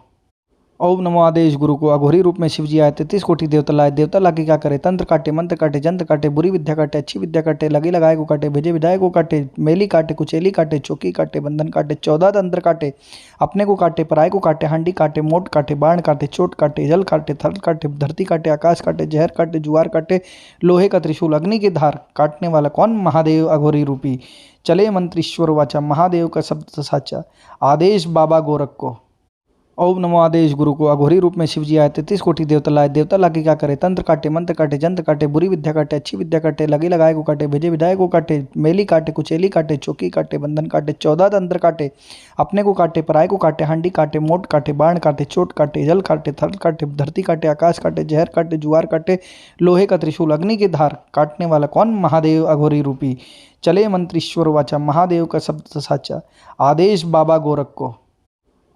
ओम नमो आदेश गुरु को अघोरी रूप में शिव जी आए 33 कोटि देवता लाए। देवता लाके क्या करे, तंत्र काटे, मंत्र काटे, जंत्र काटे, बुरी विद्या काटे, अच्छी विद्या काटे, लगे लगाए को काटे, भेजे विधायक को काटे, मेली काटे, कुचेली काटे, चौकी काटे, बंधन काटे, 14 तंत्र काटे, अपने को काटे, पराय को काटे, हांडी काटे, मोट काटे, बाण काटे, चोट काटे, जल काटे, थल काटे, धरती काटे, आकाश काटे, जहर काटे, जुआर काटे, लोहे का त्रिशूल, अग्नि की धार, काटने वाला कौन, महादेव अघोरी रूपी। चले मंत्रीश्वर वाचा, महादेव का शब्द साचा, आदेश बाबा गोरख को। ओम नमो आदेश गुरु को अघोरी रूप में शिव जी आए 33 कोटि देवता लाए। देवता लाके क्या करे, तंत्र काटे, मंत्र काटे, जंत्र काटे, बुरी विद्या काटे, अच्छी विद्या काटे, लगे लगाए को काटे, भेजे विधायक को काटे, मेली काटे, कुचेली काटे, चौकी काटे, बंधन काटे, 14 तंत्र काटे, अपने को काटे, पराय को काटे, हांडी काटे, मोट काटे, बाण काटे, चोट काटे, जल काटे, थल काटे, धरती काटे, आकाश काटे, जहर काटे, जुआर काटे, लोहे का त्रिशूल, अग्नि की धार, काटने वाला कौन, महादेव अघोरी रूपी। चले मंत्रीश्वर वाचा, महादेव का शब्द साचा, आदेश बाबा गोरख को।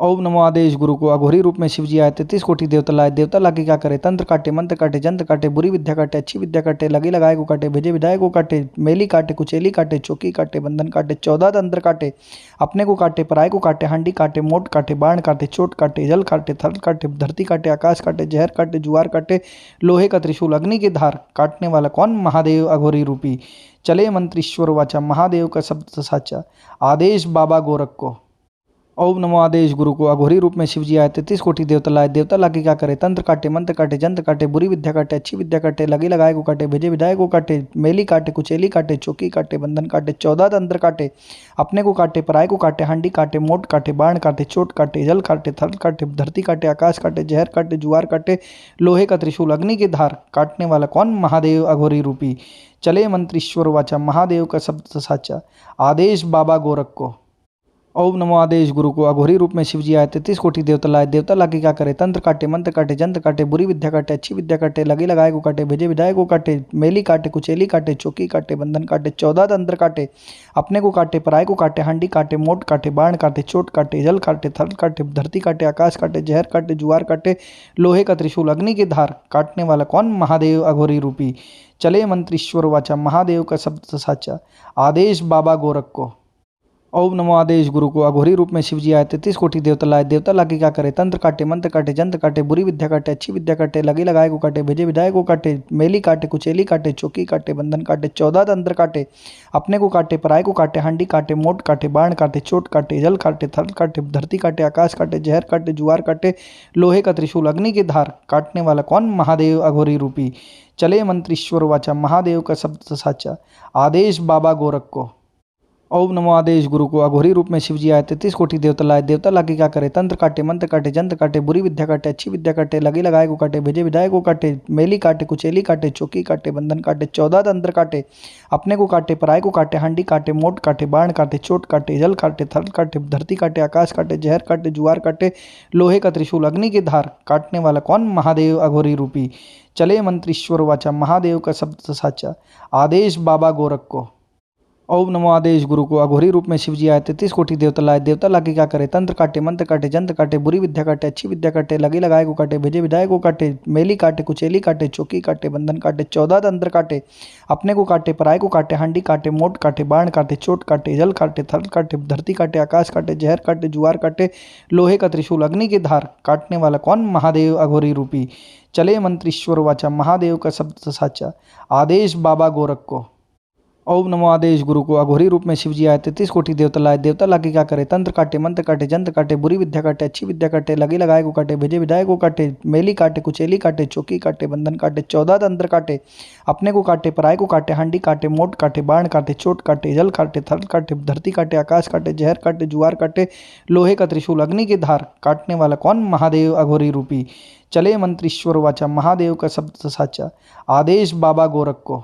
ओम नमो आदेश गुरु को अघोरी रूप में शिव जी आए 33 कोटि देवता लाए। देवता लाके क्या करे, तंत्र काटे, मंत्र काटे, जंत्र काटे, बुरी विद्या काटे, अच्छी विद्या काटे, लगे लगाए को काटे, भेजे विधायक को काटे, मेली काटे, कुचेली काटे, चौकी काटे, बंधन काटे, 14 तंत्र काटे, अपने को काटे, पराय को काटे, हांडी काटे, मोट काटे, बाण काटे, चोट काटे, जल काटे, थल काटे, धरती काटे, आकाश काटे, जहर काटे, जुआर काटे, लोहे का त्रिशूल, अग्नि की धार, काटने वाला कौन, महादेव अघोरी रूपी। चले मंत्रीश्वर वाचा, महादेव का शब्द साचा, आदेश बाबा गोरख को। ओम नमो आदेश गुरु को अघोरी रूप में शिव जी आए 33 कोटि देवता लाए। देवता लाके क्या करे, तंत्र काटे, मंत्र काटे, जंत्र काटे, बुरी विद्या काटे, अच्छी विद्या काटे, लगे लगाए को काटे, भेजे विधायक को काटे, मेली काटे, कुचेली काटे, चौकी काटे, बंधन काटे, 14 तंत्र काटे, अपने को काटे, पराय को काटे, हांडी काटे, मोट काटे, बाण काटे, चोट काटे, जल काटे, थल काटे, धरती काटे, आकाश काटे, जहर काटे, जुआर काटे, लोहे का त्रिशूल, अग्नि की धार, काटने वाला कौन, महादेव अघोरी रूपी। चले मंत्रीश्वर वाचा, महादेव का शब्द साचा, आदेश बाबा गोरख को। ओम नमो आदेश गुरु को अघोरी रूप में शिव जी आए 33 कोटि देवता लाए। देवता लाके क्या करे, तंत्र काटे, मंत्र काटे, जंत्र काटे, बुरी विद्या काटे, अच्छी विद्या काटे, लगे लगाए को काटे, भेजे विधायक को काटे, मेली काटे, कुचेली काटे, चौकी काटे, बंधन काटे, 14 तंत्र काटे, अपने को काटे, पराय को काटे, हांडी काटे, मोट काटे, बाण काटे, चोट काटे, जल काटे, थल काटे, धरती काटे, आकाश काटे, जहर काटे, जुआर काटे, लोहे का त्रिशूल, अग्नि की धार, काटने वाला कौन, महादेव अघोरी रूपी। चले मंत्रीश्वर वाचा, महादेव का शब्द साचा, आदेश बाबा गोरख को। ओम नमो आदेश गुरु को अघोरी रूप में शिव जी आए 33 कोटि देवता लाए। देवता लाके क्या करे, तंत्र काटे, मंत्र काटे, जंत्र काटे, बुरी विद्या काटे, अच्छी विद्या काटे, लगे लगाए को काटे, भेजे विधायक को काटे, मेली काटे, कुचेली काटे, चौकी काटे, बंधन काटे, 14 तंत्र काटे, अपने को काटे, पराय को काटे, हांडी काटे, मोट काटे, बाण काटे, चोट काटे, जल काटे, थल काटे, धरती काटे, आकाश काटे, जहर काटे, जुआर काटे, लोहे का त्रिशूल, अग्नि की धार, काटने वाला कौन, महादेव अघोरी रूपी। चले मंत्रीश्वर वाचा, महादेव का शब्द साचा, आदेश बाबा गोरख को। ओम नमो आदेश गुरु को अघोरी रूप में शिव जी आए 33 कोटि देवता लाए। देवता लाके क्या करे, तंत्र काटे, मंत्र काटे, जंत्र काटे, बुरी विद्या काटे, अच्छी विद्या काटे, लगे लगाए को काटे, भेजे विधायक को काटे, मेली काटे, कुचेली काटे, चौकी काटे, बंधन काटे, 14 तंत्र काटे, अपने को काटे, पराय को काटे, हांडी काटे, मोट काटे, बाण काटे, चोट काटे, जल काटे, थल काटे, धरती काटे, आकाश काटे, जहर काटे, जुआर काटे, लोहे का त्रिशूल, अग्नि की धार, काटने वाला कौन, महादेव अघोरी रूपी। चले मंत्रीश्वर वाचा, महादेव का शब्द साचा, आदेश बाबा गोरख को। ओम नमो आदेश गुरु को अघोरी रूप में शिव जी आए 33 कोटि देवता लाए। देवता लाके क्या करे, तंत्र काटे, मंत्र काटे, जंत्र काटे, बुरी विद्या काटे, अच्छी विद्या काटे, लगे लगाए को काटे, भेजे विधायक को काटे, मेली काटे, कुचेली काटे, चौकी काटे, बंधन काटे, 14 तंत्र काटे, अपने को काटे, पराय को काटे, हांडी काटे, मोट काटे, बाण काटे, चोट काटे, जल काटे, थल काटे, धरती काटे, आकाश काटे, जहर काटे, जुआर काटे, लोहे का त्रिशूल, अग्नि की धार, काटने वाला कौन, महादेव अघोरी रूपी। चले मंत्रीश्वर वाचा, महादेव का शब्द साचा, आदेश बाबा गोरख को। ओम नमो आदेश गुरु को अघोरी रूप में शिव जी आए 33 कोटि देवता लाए। देवता लाके क्या करे, तंत्र काटे, मंत्र काटे, जंत्र काटे, बुरी विद्या काटे, अच्छी विद्या काटे, लगे लगाए को काटे, भेजे विधायक को काटे, मेली काटे, कुचेली काटे, चौकी काटे, बंधन काटे, 14 तंत्र काटे, अपने को काटे, पराय को काटे, हांडी काटे, मोट काटे, बाण काटे, चोट काटे, जल काटे, थल काटे, धरती काटे, आकाश काटे, जहर काटे, जुआर काटे, लोहे का त्रिशूल, अग्नि की धार, काटने वाला कौन, महादेव अघोरी रूपी। चले मंत्रीश्वर वाचा, महादेव का शब्द साचा, आदेश बाबा गोरख को।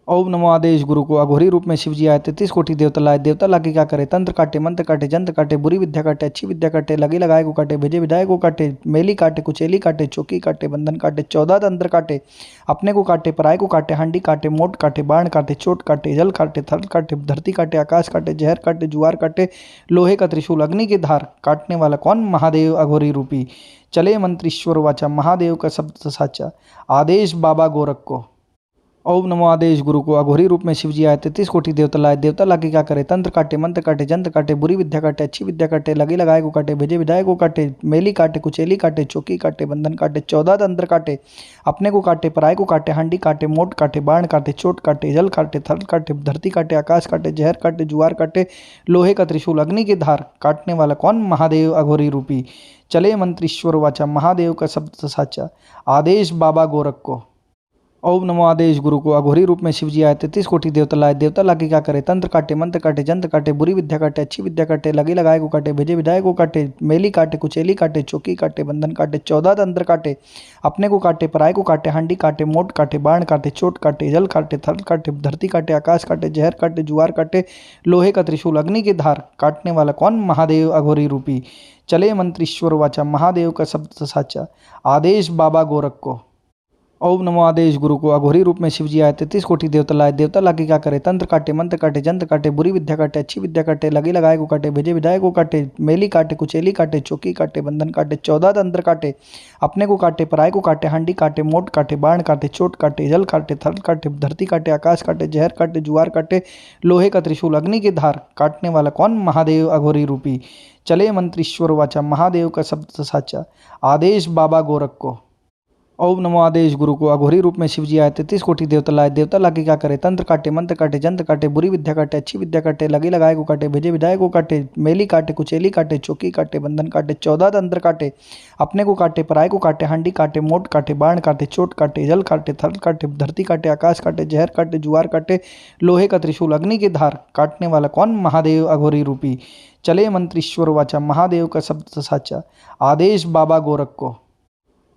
ओम नमो आदेश गुरु को अघोरी रूप में शिव जी आए 33 कोटि देवता लाए। देवता लाके क्या करे, तंत्र काटे, मंत्र काटे, जंत्र काटे, बुरी विद्या काटे, अच्छी विद्या काटे, लगे लगाए को काटे, भेजे विधायक को काटे, मेली काटे, कुचेली काटे, चौकी काटे, बंधन काटे, 14 तंत्र काटे, अपने को काटे, पराय को काटे, हांडी काटे, मोट काटे, बाण काटे, चोट काटे, जल काटे, थल काटे, धरती काटे, आकाश काटे, जहर काटे, जुआर काटे, लोहे का त्रिशूल, अग्नि की धार, काटने वाला कौन, महादेव अघोरी रूपी। चले मंत्रीश्वर वाचा, महादेव का शब्द साचा, आदेश बाबा गोरख को। ओम नमो आदेश गुरु को अघोरी रूप में शिव जी आए 33 कोटि देवता लाए। देवता लाके क्या करे, तंत्र काटे, मंत्र काटे, जंत्र काटे, बुरी विद्या काटे, अच्छी विद्या काटे, लगे लगाए को काटे, भेजे विधायक को काटे, मेली काटे, कुचेली काटे, चौकी काटे, बंधन काटे, 14 तंत्र काटे, अपने को काटे, पराय को काटे, हांडी काटे, मोट काटे, बाण काटे, चोट काटे, जल काटे, थल काटे, धरती काटे, आकाश काटे, जहर काटे, जुआर काटे, लोहे का त्रिशूल, अग्नि की धार, काटने वाला कौन, महादेव अघोरी रूपी। चले मंत्रीश्वर वाचा, महादेव का शब्द साचा, आदेश बाबा गोरख को। ओम नमो आदेश गुरु को अघोरी रूप में शिव जी आए 33 कोटि देवता लाए। देवता लाके क्या करे, तंत्र काटे, मंत्र काटे, जंत्र काटे, बुरी विद्या काटे, अच्छी विद्या काटे, लगे लगाए को काटे, भेजे विधायक को काटे, मेली काटे, कुचेली काटे, चौकी काटे, बंधन काटे, 14 तंत्र काटे, अपने को काटे, पराय को काटे, हांडी काटे, मोट काटे, बाण काटे, चोट काटे, जल काटे, थल काटे, धरती काटे, आकाश काटे, जहर काटे, जुआर काटे, लोहे का त्रिशूल, अग्नि की धार, काटने वाला कौन, महादेव अघोरी रूपी। चले मंत्रीश्वर वाचा, महादेव का शब्द साचा, आदेश बाबा गोरख को। ओम नमो आदेश गुरु को अघोरी रूप में शिव जी आए 33 कोटि देवता लाए। देवता लाके क्या करे, तंत्र काटे, मंत्र काटे, जंत्र काटे, बुरी विद्या काटे, अच्छी विद्या काटे, लगे लगाए को काटे, भेजे विधायक को काटे, मेली काटे, कुचेली काटे, चौकी काटे, बंधन काटे, 14 तंत्र काटे, अपने को काटे, पराय को काटे, हांडी काटे, मोट काटे, बाण काटे, चोट काटे, जल काटे, थल काटे, धरती काटे, आकाश काटे, जहर काटे, जुआर काटे, लोहे का त्रिशूल, अग्नि की धार, काटने वाला कौन, महादेव अघोरी रूपी। चले मंत्रीश्वर वाचा, महादेव का शब्द साचा, आदेश बाबा गोरख को। ओम नमो आदेश गुरु को अघोरी रूप में शिव जी आए 33 कोटि देवता लाए। देवता लाके क्या करे, तंत्र काटे, मंत्र काटे, जंत्र काटे, बुरी विद्या काटे, अच्छी विद्या काटे, लगे लगाए को काटे, भेजे विधायक को काटे, मेली काटे, कुचेली काटे, चौकी काटे, बंधन काटे, 14 तंत्र काटे, अपने को काटे, पराय को काटे, हांडी काटे, मोट काटे, बाण काटे, चोट काटे, जल काटे, थल काटे, धरती काटे, आकाश काटे, जहर काटे, जुआर काटे, लोहे का त्रिशूल, अग्नि की धार, काटने वाला कौन, महादेव अघोरी रूपी। चले मंत्रीश्वर वाचा, महादेव का शब्द साचा, आदेश बाबा गोरख को।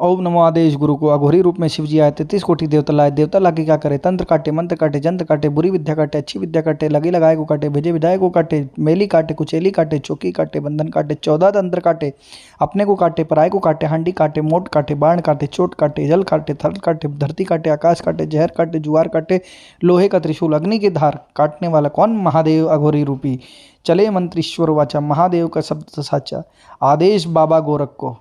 ओम नमो आदेश गुरु को अघोरी रूप में शिव जी आए 33 कोटि देवता लाए। देवता लाके क्या करे, तंत्र काटे, मंत्र काटे, जंत्र काटे, बुरी विद्या काटे, अच्छी विद्या काटे, लगे लगाए को काटे, भेजे विधायक को काटे, मेली काटे, कुचेली काटे, चौकी काटे, बंधन काटे, 14 तंत्र काटे, अपने को काटे, पराय को काटे, हांडी काटे, मोट काटे, बाण काटे, चोट काटे, जल काटे, थल काटे, धरती काटे, आकाश काटे, जहर काटे, जुआर काटे, लोहे का त्रिशूल, अग्नि की धार, काटने वाला कौन, महादेव अघोरी रूपी। चले मंत्रीश्वर वाचा, महादेव का शब्द साचा, आदेश बाबा गोरख को।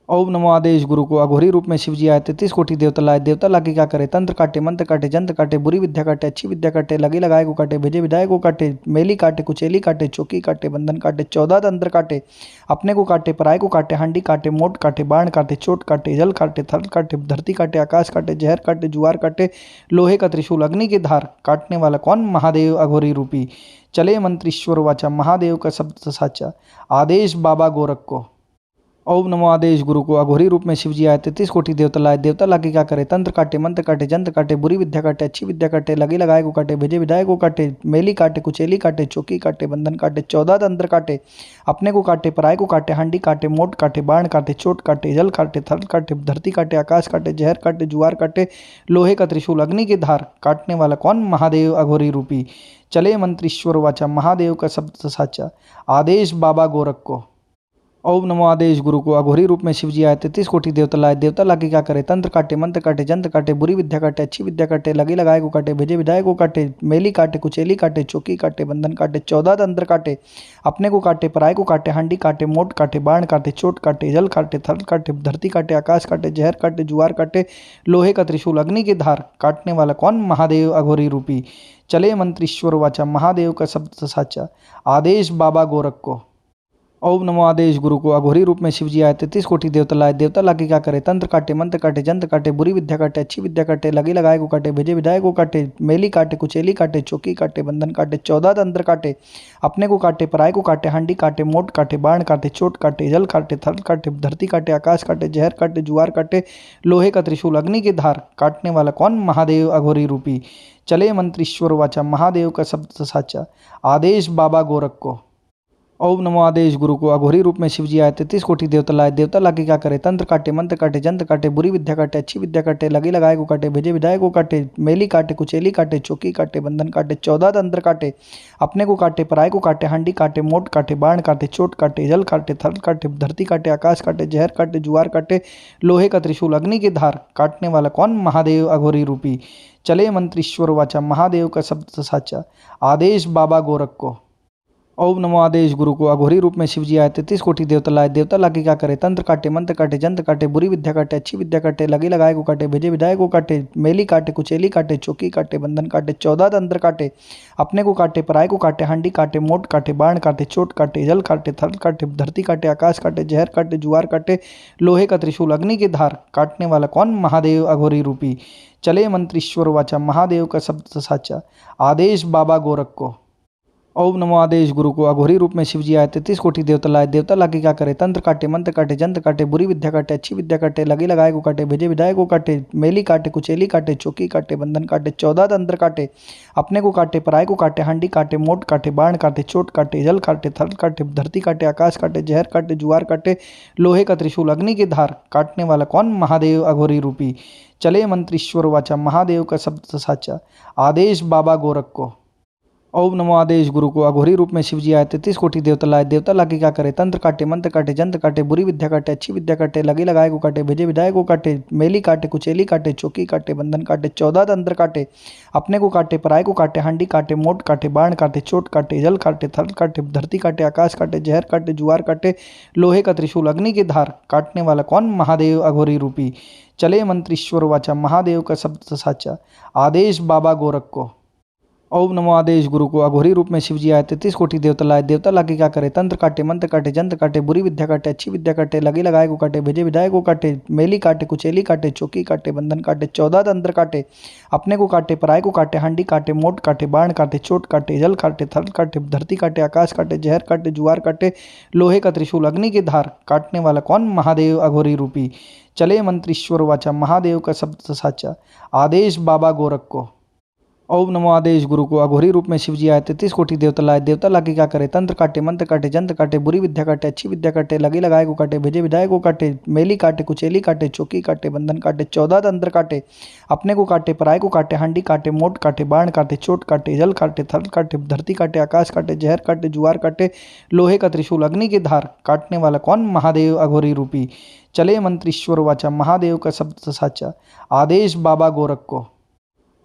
ओम नमो आदेश गुरु को अघोरी रूप में शिव जी आए 33 कोटि देवता लाए। देवता लाके क्या करे, तंत्र काटे, मंत्र काटे, जंत्र काटे, बुरी विद्या काटे, अच्छी विद्या काटे, लगे लगाए को काटे, भेजे विधायक को काटे, मेली काटे, कुचेली काटे, चौकी काटे, बंधन काटे, 14 तंत्र काटे, अपने को काटे, पराय को काटे, हांडी काटे, मोट काटे, बाण काटे, चोट काटे, जल काटे, थल काटे, धरती काटे, आकाश काटे, जहर काटे, जुआर काटे, लोहे का त्रिशूल, अग्नि की धार, काटने वाला कौन, महादेव अघोरी रूपी। चले मंत्रीश्वर वाचा, महादेव का शब्द साचा, आदेश बाबा गोरख को। ओम नमो आदेश गुरु को अघोरी रूप में शिव जी आए 33 कोटि देवता लाए। देवता लाके क्या करे, तंत्र काटे, मंत्र काटे, जंत्र काटे, बुरी विद्या काटे, अच्छी विद्या काटे, लगे लगाए को काटे, भेजे विधायक को काटे, मेली काटे, कुचेली काटे, चौकी काटे, बंधन काटे, 14 तंत्र काटे, अपने को काटे, पराय को काटे, हांडी काटे, मोट काटे, बाण काटे, चोट काटे, जल काटे, थल काटे, धरती काटे, आकाश काटे, जहर काटे, जुआर काटे, लोहे का त्रिशूल, अग्नि की धार, काटने वाला कौन, महादेव अघोरी रूपी। चले मंत्रीश्वर वाचा, महादेव का शब्द साचा, आदेश बाबा गोरख को। ओम नमो आदेश गुरु को अघोरी रूप में शिव जी आए 33 कोटि देवता लाए। देवता लाके क्या करे, तंत्र काटे, मंत्र काटे, जंत्र काटे, बुरी विद्या काटे, अच्छी विद्या काटे, लगे लगाए को काटे, भेजे विधायक को काटे, मेली काटे, कुचेली काटे, चौकी काटे, बंधन काटे, 14 तंत्र काटे, अपने को काटे, पराय को काटे, हांडी काटे, मोट काटे, बाण काटे, चोट काटे, जल काटे, थल काटे, धरती काटे, आकाश काटे, जहर काटे, जुआर काटे, लोहे का त्रिशूल, अग्नि की धार, काटने वाला कौन, महादेव अघोरी रूपी। चले मंत्रीश्वर वाचा, महादेव का शब्द साचा, आदेश बाबा गोरख को। ओम नमो आदेश गुरु को अघोरी रूप में शिव जी आए 33 कोटि देवता लाए। देवता लाके क्या करे, तंत्र काटे, मंत्र काटे, जंत्र काटे, बुरी विद्या काटे, अच्छी विद्या काटे, लगे लगाए को काटे, भेजे विधायक को काटे, मेली काटे, कुचेली काटे, चौकी काटे, बंधन काटे, 14 तंत्र काटे, अपने को काटे, पराय को काटे, हांडी काटे, मोट काटे, बाण काटे, चोट काटे, जल काटे, थल काटे, धरती काटे, आकाश काटे, जहर काटे, जुआर काटे, लोहे का त्रिशूल, अग्नि की धार, काटने वाला कौन, महादेव अघोरी रूपी। चले मंत्रीश्वर वाचा, महादेव का शब्द साचा, आदेश बाबा गोरख को। ओम नमो आदेश गुरु को अघोरी रूप में शिव जी आए 33 कोटि देवता लाए। देवता लाके क्या करे, तंत्र काटे, मंत्र काटे, जंत्र काटे, बुरी विद्या काटे, अच्छी विद्या काटे, लगे लगाए को काटे, भेजे विधायक को काटे, मेली काटे, कुचेली काटे, चौकी काटे, बंधन काटे, 14 तंत्र काटे, अपने को काटे, पराय को काटे, हांडी काटे, मोट काटे, बाण काटे, चोट काटे, जल काटे, थल काटे, धरती काटे, आकाश काटे, जहर काटे, जुआर काटे, लोहे का त्रिशूल, अग्नि की धार, काटने वाला कौन, महादेव अघोरी रूपी। चले मंत्रीश्वर वाचा, महादेव का शब्द साचा, आदेश बाबा गोरख को। ओम नमो आदेश गुरु को अघोरी रूप में शिवजी आए 33 कोटि देवता लाए। देवता लाके क्या करे, तंत्र काटे, मंत्र काटे, जंत्र काटे, बुरी विद्या काटे, अच्छी विद्या काटे, लगी लगाए को काटे, भेजे विधायक को काटे, मेली काटे, कुचेली काटे, चौकी काटे, बंधन काटे, 14 तंत्र काटे, अपने को काटे, पराय को काटे, हांडी काटे, मोट काटे, बाण काटे, चोट काटे, जल काटे, थल काटे, धरती काटे, आकाश काटे, जहर काटे, जुआर काटे, लोहे का त्रिशूल, अग्नि की धार, काटने वाला कौन, महादेव अघोरी रूपी। चले मंत्र ईश्वर वाचा, महादेव का शब्द साचा, आदेश बाबा गोरख को। ओम नमो आदेश गुरु को अघोरी रूप में शिवजी आए 33 कोटि देवता लाए। देवता लाके क्या करे, तंत्र काटे, मंत्र काटे, जंत्र काटे, बुरी विद्या काटे, अच्छी विद्या काटे, लगी लगाए को काटे, भेजे विधायक को काटे, मेली काटे, कुचेली काटे, चौकी काटे, बंधन काटे, 14 तंत्र काटे, अपने को काटे, पराय को काटे, हांडी काटे, मोट काटे, बाण काटे, चोट काटे, जल काटे, थल काटे, धरती काटे, आकाश काटे, जहर काटे, जुआर काटे, लोहे का त्रिशूल, अग्नि की धार, काटने वाला कौन, महादेव अघोरी रूपी। चले मंत्र ईश्वर वाचा, महादेव का शब्द साचा, आदेश बाबा गोरख को। ओम नमो आदेश गुरु को अघोरी रूप में शिवजी आए 33 कोटि देवता लाए। देवता लाके क्या करे, तंत्र काटे, मंत्र काटे, जंत्र काटे, बुरी विद्या काटे, अच्छी विद्या काटे, लगी लगाए को काटे, भेजे विधायक को काटे, मेली काटे, कुचेली काटे, चौकी काटे, बंधन काटे, 14 तंत्र काटे, अपने को काटे, पराय को काटे, हांडी काटे, मोट काटे, बाण काटे, चोट काटे, जल काटे, थल काटे, धरती काटे, आकाश काटे, जहर काटे, जुआर काटे, लोहे का त्रिशूल, अग्नि की धार, काटने वाला कौन, महादेव अघोरी रूपी। चले मंत्र ईश्वर वाचा, महादेव का शब्द साचा, आदेश बाबा गोरख को। ओम नमो आदेश गुरु को अघोरी रूप में शिवजी आए 33 कोटि देवता लाए। देवता लाके क्या करे, तंत्र काटे, मंत्र काटे, जंत्र काटे, बुरी विद्या काटे, अच्छी विद्या काटे, लगी लगाए को काटे, भेजे विधायक को काटे, मेली काटे, कुचेली काटे, चौकी काटे, बंधन काटे, 14 तंत्र काटे, अपने को काटे, पराय को काटे, हांडी काटे, मोट काटे, बाण काटे, चोट काटे, जल काटे, थल काटे, धरती काटे, आकाश काटे, जहर काटे, जुआर काटे, लोहे का त्रिशूल, अग्नि की धार, काटने वाला कौन, महादेव अघोरी रूपी। चले मंत्र ईश्वर वाचा, महादेव का शब्द साचा, आदेश बाबा गोरख को। ओम नमो आदेश गुरु को अघोरी रूप में शिवजी आए 33 कोटि देवता लाए। देवता लाके क्या करे, तंत्र काटे, मंत्र काटे, जंत्र काटे, बुरी विद्या काटे, अच्छी विद्या काटे, लगी लगाए को काटे, भेजे विधायक को काटे, मेली काटे, कुचेली काटे, चौकी काटे, बंधन काटे, 14 तंत्र काटे, अपने को काटे, पराय को काटे, हांडी काटे, मोट काटे, बाण काटे, चोट काटे, जल काटे, थल काटे, धरती काटे, आकाश काटे, जहर काटे, जुआर काटे, लोहे का त्रिशूल, अग्नि की धार, काटने वाला कौन, महादेव अघोरी रूपी। चले मंत्र ईश्वर वाचा, महादेव का शब्द साचा, आदेश बाबा गोरख को।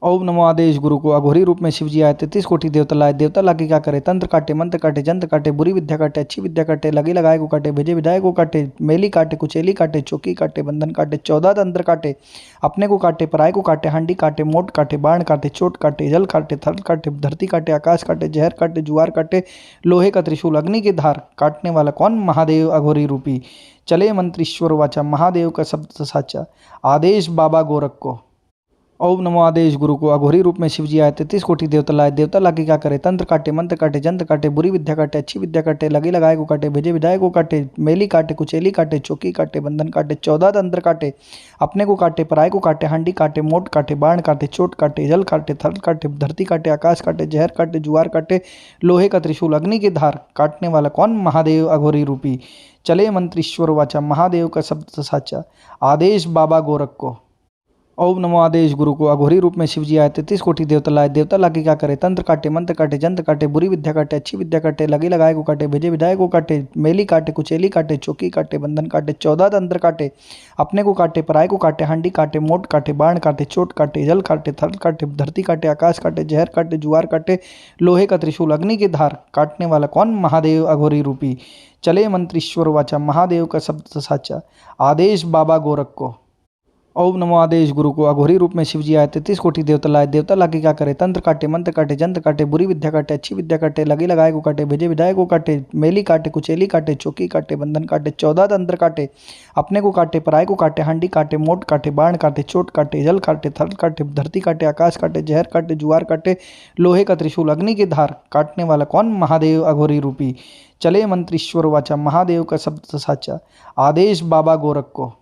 ओम नमो आदेश गुरु को अघोरी रूप में शिवजी आए 33 कोटि देवता लाए। देवता लाके क्या करे, तंत्र काटे, मंत्र काटे, जंत्र काटे, बुरी विद्या काटे, अच्छी विद्या काटे, लगी लगाए को काटे, भेजे विधायक को काटे, मेली काटे, कुचेली काटे, चौकी काटे, बंधन काटे, 14 तंत्र काटे, अपने को काटे, पराय को काटे, हांडी काटे, मोट काटे, बाण काटे, चोट काटे, जल काटे, थल काटे, धरती काटे, आकाश काटे, जहर काटे, जुआर काटे, लोहे का त्रिशूल, अग्नि की धार, काटने वाला कौन, महादेव अघोरी रूपी। चले मंत्र ईश्वर वाचा, महादेव का शब्द साचा, आदेश बाबा गोरख को। ओम नमो आदेश गुरु को अघोरी रूप में शिवजी आए 33 कोटि देवता लाए। देवता लाके क्या करे, तंत्र काटे, मंत्र काटे, जंत्र काटे, बुरी विद्या काटे, अच्छी विद्या काटे, लगी लगाए को काटे, भेजे विधायक को काटे, मेली काटे, कुचेली काटे, चौकी काटे, बंधन काटे, 14 तंत्र काटे, अपने को काटे, पराय को काटे, हांडी काटे, मोट काटे, बाण काटे, चोट काटे, जल काटे, थल काटे, धरती काटे, आकाश काटे, जहर काटे, जुआर काटे, लोहे का त्रिशूल, अग्नि की धार, काटने वाला कौन, महादेव अघोरी रूपी। चले मंत्र ईश्वर वाचा, महादेव का शब्द साचा, आदेश बाबा गोरख को। ओम नमो आदेश गुरु को अघोरी रूप में शिवजी आए 33 कोटि देवता लाए। देवता लाके क्या करे, तंत्र काटे, मंत्र काटे, जंत्र काटे, बुरी विद्या काटे, अच्छी विद्या काटे, लगी लगाए को काटे, भेजे विधायक को काटे, मेली काटे, कुचेली काटे, चौकी काटे, बंधन काटे, 14 तंत्र काटे, अपने को काटे, पराय को काटे, हांडी काटे, मोट काटे, बाण काटे, चोट काटे, जल काटे, थल काटे, धरती काटे, आकाश काटे, जहर काटे, जुआर काटे, लोहे का त्रिशूल, अग्नि की धार, काटने वाला कौन, महादेव अघोरी रूपी। चले मंत्र ईश्वर वाचा, महादेव का शब्द साचा, आदेश बाबा गोरख को। ओम नमो आदेश गुरु को अघोरी रूप में शिवजी आए 33 कोटि देवता लाए। देवता लाके क्या करे, तंत्र काटे, मंत्र काटे, जंत्र काटे, बुरी विद्या काटे, अच्छी विद्या काटे, लगी लगाए को काटे, भेजे विधायक को काटे, मेली काटे, कुचेली काटे, चौकी काटे, बंधन काटे, 14 तंत्र काटे, अपने को काटे, पराय को काटे, हांडी काटे, मोट काटे, बाण काटे, चोट काटे, जल काटे, थल काटे, धरती काटे, आकाश काटे, जहर काटे, जुआर काटे, लोहे का त्रिशूल, अग्नि की धार, काटने वाला कौन, महादेव अघोरी रूपी। चले मंत्र ईश्वर वाचा, महादेव का शब्द साचा, आदेश बाबा गोरख को।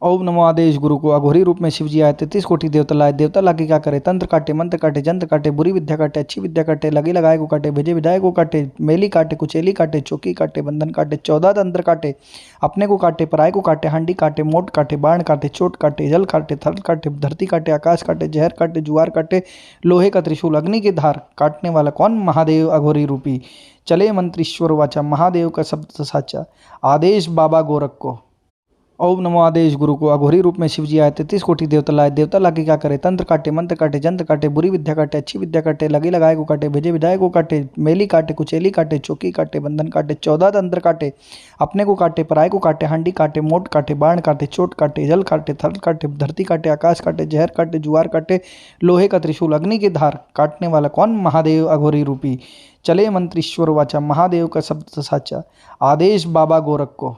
ओम नमो आदेश गुरु को अघोरी रूप में शिवजी आए 33 कोटि देवता लाए। देवता लाके क्या करे, तंत्र काटे, मंत्र काटे, जंत्र काटे, बुरी विद्या काटे, अच्छी विद्या काटे, लगी लगाए को काटे, भेजे विधायक को काटे, मेली काटे, कुचेली काटे, चौकी काटे, बंधन काटे, 14 तंत्र काटे, अपने को काटे, पराय को काटे, हांडी काटे, मोट काटे, बाण काटे, चोट काटे, जल काटे, थल काटे, धरती काटे, आकाश काटे, जहर काटे, जुआर काटे, लोहे का त्रिशूल, अग्नि की धार, काटने वाला कौन, महादेव अघोरी रूपी। चले मंत्र ईश्वर वाचा, महादेव का शब्द साचा, आदेश बाबा गोरख को। ओम नमो आदेश गुरु को अघोरी रूप में शिवजी आए 33 कोटि देवता लाए। देवता लाके क्या करे, तंत्र काटे, मंत्र काटे, जंत्र काटे, बुरी विद्या काटे, अच्छी विद्या काटे, लगी लगाए को काटे, भेजे विदाए को काटे, मेली काटे, कुचेली काटे, चौकी काटे, बंधन काटे, 14 तंत्र काटे, अपने को काटे, पराय को काटे, हांडी काटे, मोट काटे, बाण काटे, चोट काटे, जल काटे, थल काटे, धरती काटे, आकाश काटे, जहर काटे, जुआर काटे, लोहे का त्रिशूल, अग्नि की धार, काटने वाला कौन, महादेव अघोरी रूपी। चले मंत्रीश्वर वाचा, महादेव का शब्द साचा, आदेश बाबा गोरख को।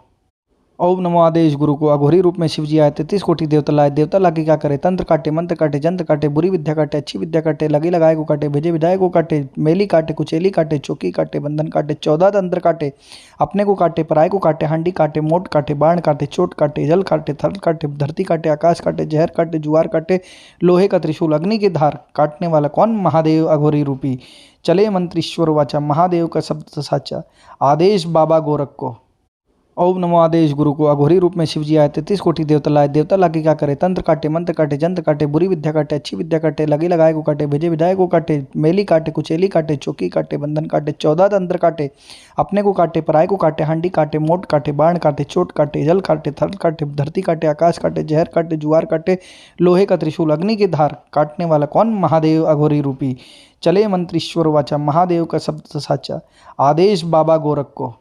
ओम नमो आदेश गुरु को अघोरी रूप में शिवजी आए 33 कोटि देवता लाए। देवता लाके क्या करे, तंत्र काटे, मंत्र काटे, जंत्र काटे, बुरी विद्या काटे, अच्छी विद्या काटे, लगी लगाए को काटे, भेजे विदाए को काटे, मेली काटे, कुचेली काटे, चौकी काटे, बंधन काटे, 14 तंत्र काटे, अपने को काटे, पराय को काटे, हांडी काटे, मोट काटे, बाण काटे, चोट काटे, जल काटे, थल काटे, धरती काटे, आकाश काटे, जहर काटे, जुआर काटे, लोहे का त्रिशूल, अग्नि की धार, काटने वाला कौन, महादेव अघोरी रूपी। चले मंत्रीश्वर वाचा, महादेव का शब्द साचा, आदेश बाबा गोरख को। ओम नमो आदेश गुरु को अघोरी रूप में शिवजी आए 33 कोटि देवता लाए। देवता लाके क्या करे, तंत्र काटे, मंत्र काटे, जंत्र काटे, बुरी विद्या काटे, अच्छी विद्या काटे, लगी लगाए को काटे, भेजे विदाए को काटे, मेली काटे, कुचेली काटे, चौकी काटे, बंधन काटे, 14 तंत्र काटे, अपने को काटे, पराय को काटे, हांडी काटे, मोट काटे, बाण काटे, चोट काटे, जल काटे, थल काटे, धरती काटे, आकाश काटे, जहर काटे, जुआर काटे, लोहे का त्रिशूल, अग्नि की धार, काटने वाला कौन, महादेव अघोरी रूपी। चले मंत्रीश्वर वाचा, महादेव का शब्द साचा, आदेश बाबा गोरख को।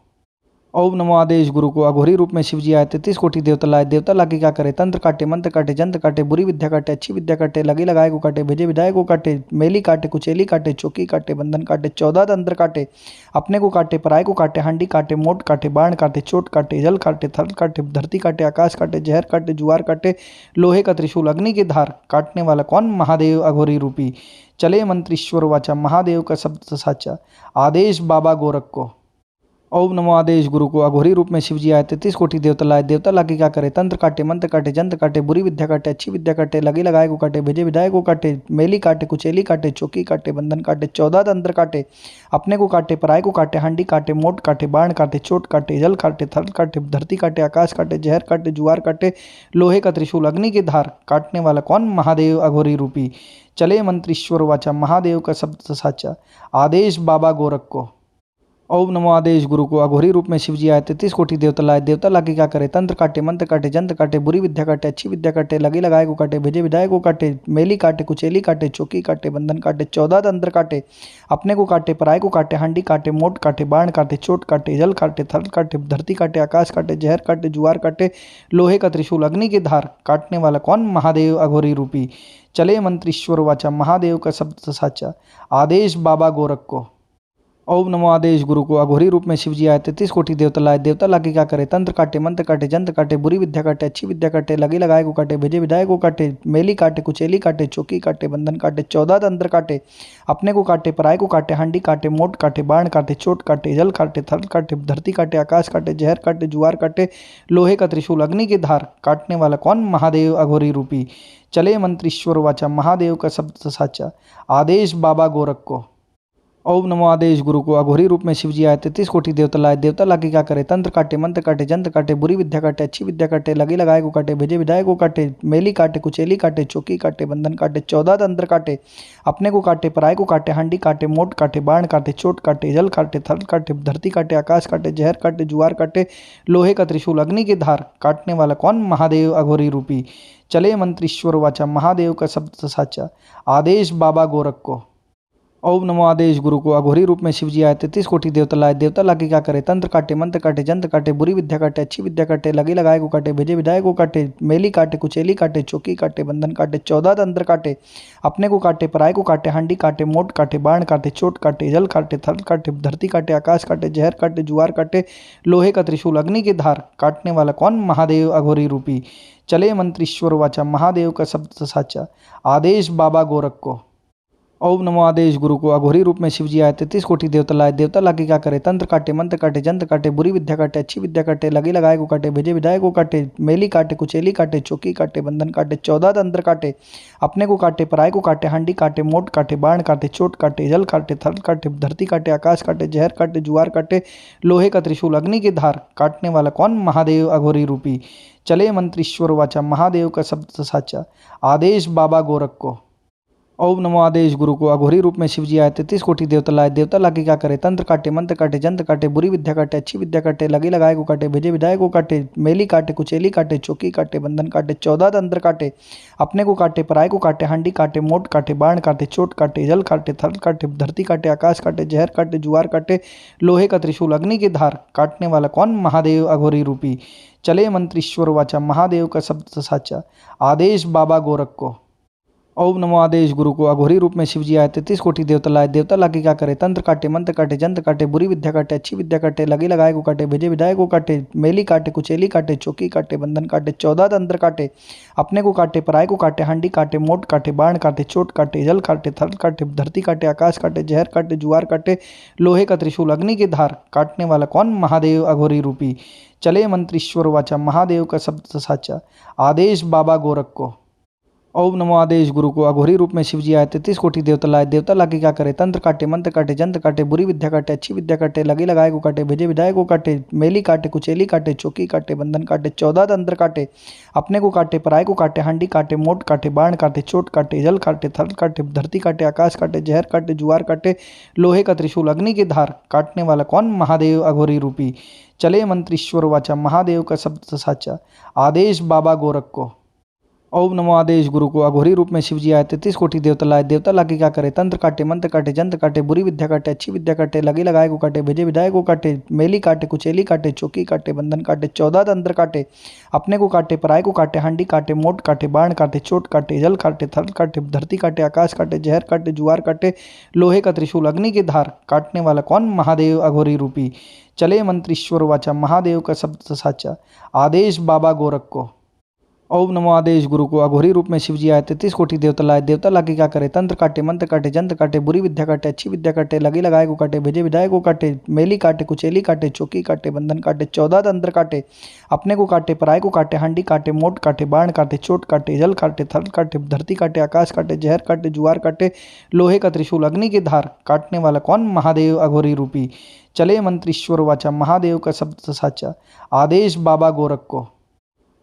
ओम नमो आदेश गुरु को अघोरी रूप में शिवजी आए 33 कोटि देवता लाए। देवता लाके क्या करे, तंत्र काटे, मंत्र काटे, जंत्र काटे, बुरी विद्या काटे, अच्छी विद्या काटे, लगी लगाए को काटे, भेजे विदाए को काटे, मेली काटे, कुचेली काटे, चौकी काटे, बंधन काटे, 14 तंत्र काटे, अपने को काटे, पराय को काटे, हांडी काटे, मोट काटे, बाण काटे, चोट काटे, जल काटे, थल काटे, धरती काटे, आकाश काटे, जहर काटे, जुआर काटे, लोहे का त्रिशूल, अग्नि की धार, काटने वाला कौन, महादेव अघोरी रूपी। चले मंत्रीश्वर वाचा, महादेव का शब्द साचा, आदेश बाबा गोरख को। ओम नमो आदेश गुरु को अघोरी रूप में शिवजी आए 33 कोटि देवता लाए। देवता लाके क्या करे, तंत्र काटे, मंत्र काटे, जंत्र काटे, बुरी विद्या काटे, अच्छी विद्या काटे, लगी लगाए को काटे, भेजे विदाए को काटे, मेली काटे, कुचेली काटे, चौकी काटे, बंधन काटे, 14 तंत्र काटे, अपने को काटे, पराय को काटे, हांडी काटे, मोट काटे, बाण काटे, चोट काटे, जल काटे, थल काटे, धरती काटे, आकाश काटे, जहर काटे, जुआर काटे, लोहे का त्रिशूल, अग्नि की धार, काटने वाला कौन, महादेव अघोरी रूपी। चले मंत्रीश्वर वाचा, महादेव का शब्द साचा, आदेश बाबा गोरख को। ओम नमो आदेश गुरु को अघोरी रूप में शिवजी आए 33 कोटि देवता लाए। देवता लाके क्या करे, तंत्र काटे, मंत्र काटे, जंत्र काटे, बुरी विद्या काटे, अच्छी विद्या काटे, लगी लगाए को काटे, भेजे विदाए को काटे, मेली काटे, कुचेली काटे, चौकी काटे, बंधन काटे, 14 तंत्र काटे, अपने को काटे, पराय को काटे, हांडी काटे, मोट काटे, बाण काटे, चोट काटे, जल काटे, थल काटे, धरती काटे, आकाश काटे, जहर काटे, जुआर काटे, लोहे का त्रिशूल, अग्नि की धार, काटने वाला कौन, महादेव अघोरी रूपी। चले मंत्रीश्वर वाचा, महादेव का शब्द साचा, आदेश बाबा गोरख को। ओम नमो आदेश गुरु को अघोरी रूप में शिवजी आए 33 कोटि देवता लाए। देवता लाके क्या करे, तंत्र काटे, मंत्र काटे, जंत्र काटे, बुरी विद्या काटे, अच्छी विद्या काटे, लगी लगाए को काटे, भेजे विदाए को काटे, मेली काटे, कुचेली काटे, चौकी काटे, बंधन काटे, 14 तंत्र काटे, अपने को काटे, पराय को काटे, हांडी काटे, मोट काटे, बाण काटे, चोट काटे, जल काटे, थल काटे, धरती काटे, आकाश काटे, जहर काटे, जुआर काटे, लोहे का त्रिशूल, अग्नि की धार, काटने वाला कौन, महादेव अघोरी रूपी। चले मंत्रीश्वर वाचा, महादेव का शब्द साचा, आदेश बाबा गोरख को। ओम नमो आदेश गुरु को अघोरी रूप में शिवजी आए 33 कोटि देवता लाए। देवता लाके क्या करे, तंत्र काटे, मंत्र काटे, जंत्र काटे, बुरी विद्या काटे, अच्छी विद्या काटे, लगी लगाए को काटे, भेजे विदाए को काटे, मेली काटे, कुचेली काटे, चौकी काटे, बंधन काटे, 14 तंत्र काटे, अपने को काटे, पराय को काटे, हांडी काटे, मोट काटे, बाण काटे, चोट काटे, जल काटे, थल काटे, धरती काटे, आकाश काटे, जहर काटे, जुआर काटे, लोहे का त्रिशूल, अग्नि की धार, काटने वाला कौन, महादेव अघोरी रूपी। चले मंत्रीश्वर वाचा, महादेव का शब्द साचा, आदेश बाबा गोरख को। ओम नमो आदेश गुरु को अघोरी रूप में शिवजी आए 33 कोटि देवता लाए। देवता लाके क्या करे, तंत्र काटे, मंत्र काटे, जंत्र काटे, बुरी विद्या काटे, अच्छी विद्या काटे, लगी लगाए को काटे, भेजे विदाए को काटे, मेली काटे, कुचेली काटे, चौकी काटे, बंधन काटे, 14 तंत्र काटे, अपने को काटे, पराय को काटे, हांडी काटे, मोट काटे, बाण काटे, चोट काटे, जल काटे, थल काटे, धरती काटे, आकाश काटे, जहर काटे, जुआर काटे, लोहे का त्रिशूल, अग्नि की धार, काटने वाला कौन, महादेव अघोरी रूपी। चले मंत्रीश्वर वाचा, महादेव का शब्द साचा, आदेश बाबा गोरख को। ओम नमो आदेश गुरु को अघोरी रूप में शिवजी आए 33 कोटि देवता लाए। देवता लाके क्या करे, तंत्र काटे, मंत्र काटे, जंत्र काटे, बुरी विद्या काटे, अच्छी विद्या काटे, लगी लगाए को काटे, भेजे विदाए को काटे, मेली काटे, कुचेली काटे, चौकी काटे, बंधन काटे, 14 तंत्र काटे, अपने को काटे, पराय को काटे, हांडी काटे, मोट काटे, बाण काटे, चोट काटे, जल काटे, थल काटे, धरती काटे, आकाश काटे, जहर काटे, जुआर काटे, लोहे का त्रिशूल, अग्नि की धार, काटने वाला कौन, महादेव अघोरी रूपी। चले मंत्रीश्वर वाचा, महादेव का शब्द साचा, आदेश बाबा गोरख को। ओम नमो आदेश गुरु को। अघोरी रूप में शिवजी आए, 33 कोटि देवता लाए। देवता लाके क्या करे, तंत्र काटे, मंत्र काटे, जंत्र काटे, बुरी विद्या काटे, अच्छी विद्या काटे, लगे लगाए को काटे, भेजे विधाए को काटे, मेली काटे, कुचेली काटे, चौकी काटे, बंधन काटे, 14 तंत्र काटे, अपने को काटे, पराय को काटे, हांडी काटे, मोट काटे, बाण काटे, चोट काटे, जल काटे, थल काटे, धरती काटे, आकाश काटे, जहर काटे, जुआर काटे, लोहे का त्रिशूल, अग्नि की धार, काटने वाला कौन, महादेव अघोरी रूपी। चले मंत्रीश्वर वाचा, महादेव का शब्द साचा, आदेश बाबा गोरख को। ओम नमो आदेश गुरु को। अघोरी रूप में शिवजी आए, 33 कोटि देवता लाए। देवता लाके क्या करे, तंत्र काटे, मंत्र काटे, जंत्र काटे, बुरी विद्या काटे, अच्छी विद्या काटे, लगे लगाए को काटे, भेजे विधाए को काटे, मेली काटे, कुचेली काटे, चौकी काटे, बंधन काटे, 14 तंत्र काटे, अपने को काटे, पराय को काटे, हांडी काटे, मोट काटे, बाण काटे, चोट काटे, जल काटे, थल काटे, धरती काटे, आकाश काटे, जहर काटे, जुआर काटे, लोहे का त्रिशूल, अग्नि की धार, काटने वाला कौन, महादेव अघोरी रूपी। चले मंत्रीश्वर वाचा, महादेव का शब्द साचा, आदेश बाबा गोरख को। ओम नमो आदेश गुरु को। अघोरी रूप में शिवजी आए, 33 कोटि देवता लाए। देवता लाके क्या करे, तंत्र काटे, मंत्र काटे, जंत्र काटे, बुरी विद्या काटे, अच्छी विद्या काटे, लगे लगाए को काटे, भेजे विधाए को काटे, मेली काटे, कुचेली काटे, चौकी काटे, बंधन काटे, 14 तंत्र काटे, अपने को काटे, पराय को काटे, हांडी काटे, मोट काटे, बाण काटे, चोट काटे, जल काटे, थल काटे, धरती काटे, आकाश काटे, जहर काटे, जुआर काटे, लोहे का त्रिशूल, अग्नि की धार, काटने वाला कौन, महादेव अघोरी रूपी। चले मंत्रीश्वर वाचा, महादेव का शब्द साचा, आदेश बाबा गोरख को। ओम नमो आदेश गुरु को। अघोरी रूप में शिवजी आए, 33 कोटि देवता लाए। देवता लाके क्या करे, तंत्र काटे, मंत्र काटे, जंत्र काटे, बुरी विद्या काटे, अच्छी विद्या काटे, लगे लगाए को काटे, भेजे विधाए को काटे, मेली काटे, कुचेली काटे, चौकी काटे, बंधन काटे, 14 तंत्र काटे, अपने को काटे, पराय को काटे, हांडी काटे, मोट काटे, बाण काटे, चोट काटे, जल काटे, थल काटे, धरती काटे, आकाश काटे, जहर काटे, जुआर काटे, लोहे का त्रिशूल, अग्नि की धार, काटने वाला कौन, महादेव अघोरी रूपी। चले मंत्रीश्वर वाचा, महादेव का शब्द साचा, आदेश बाबा गोरख को। ओम नमो आदेश गुरु को। अघोरी रूप में शिवजी आए, 33 कोटि देवता लाए। देवता लाके क्या करे, तंत्र काटे, मंत्र काटे, जंत्र काटे, बुरी विद्या काटे, अच्छी विद्या काटे, लगे लगाए को काटे, भेजे विधाए को काटे, मेली काटे, कुचेली काटे, चौकी काटे, बंधन काटे, 14 तंत्र काटे, अपने को काटे, पराय को काटे, हांडी काटे, मोट काटे, बाण काटे, चोट काटे, जल काटे, थल काटे, धरती काटे, आकाश काटे, जहर काटे, जुआर काटे, लोहे का त्रिशूल, अग्नि की धार, काटने वाला कौन, महादेव अघोरी रूपी। चले मंत्रीश्वर वाचा, महादेव का शब्द साचा, आदेश बाबा गोरख को।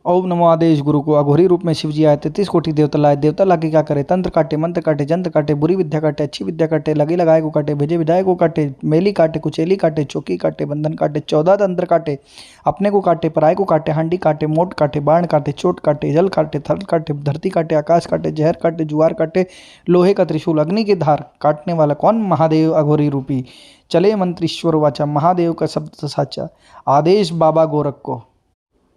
ओम नमो आदेश गुरु को। अघोरी रूप में शिवजी आए, 33 कोटि देवता लाए। देवता लाके क्या करे, तंत्र काटे, मंत्र काटे, जंत्र काटे, बुरी विद्या काटे, अच्छी विद्या काटे, लगे लगाए को काटे, भेजे विधाए को काटे, मेली काटे, कुचेली काटे, चौकी काटे, बंधन काटे, 14 तंत्र काटे, अपने को काटे, पराय को काटे, हांडी काटे, मोट काटे, बाण काटे, चोट काटे, जल काटे, थल काटे, धरती काटे, आकाश काटे, जहर काटे, जुआर काटे, लोहे का त्रिशूल, अग्नि की धार, काटने वाला कौन, महादेव अघोरी रूपी। चले मंत्रीश्वर वाचा, महादेव का शब्द साचा, आदेश बाबा गोरख को।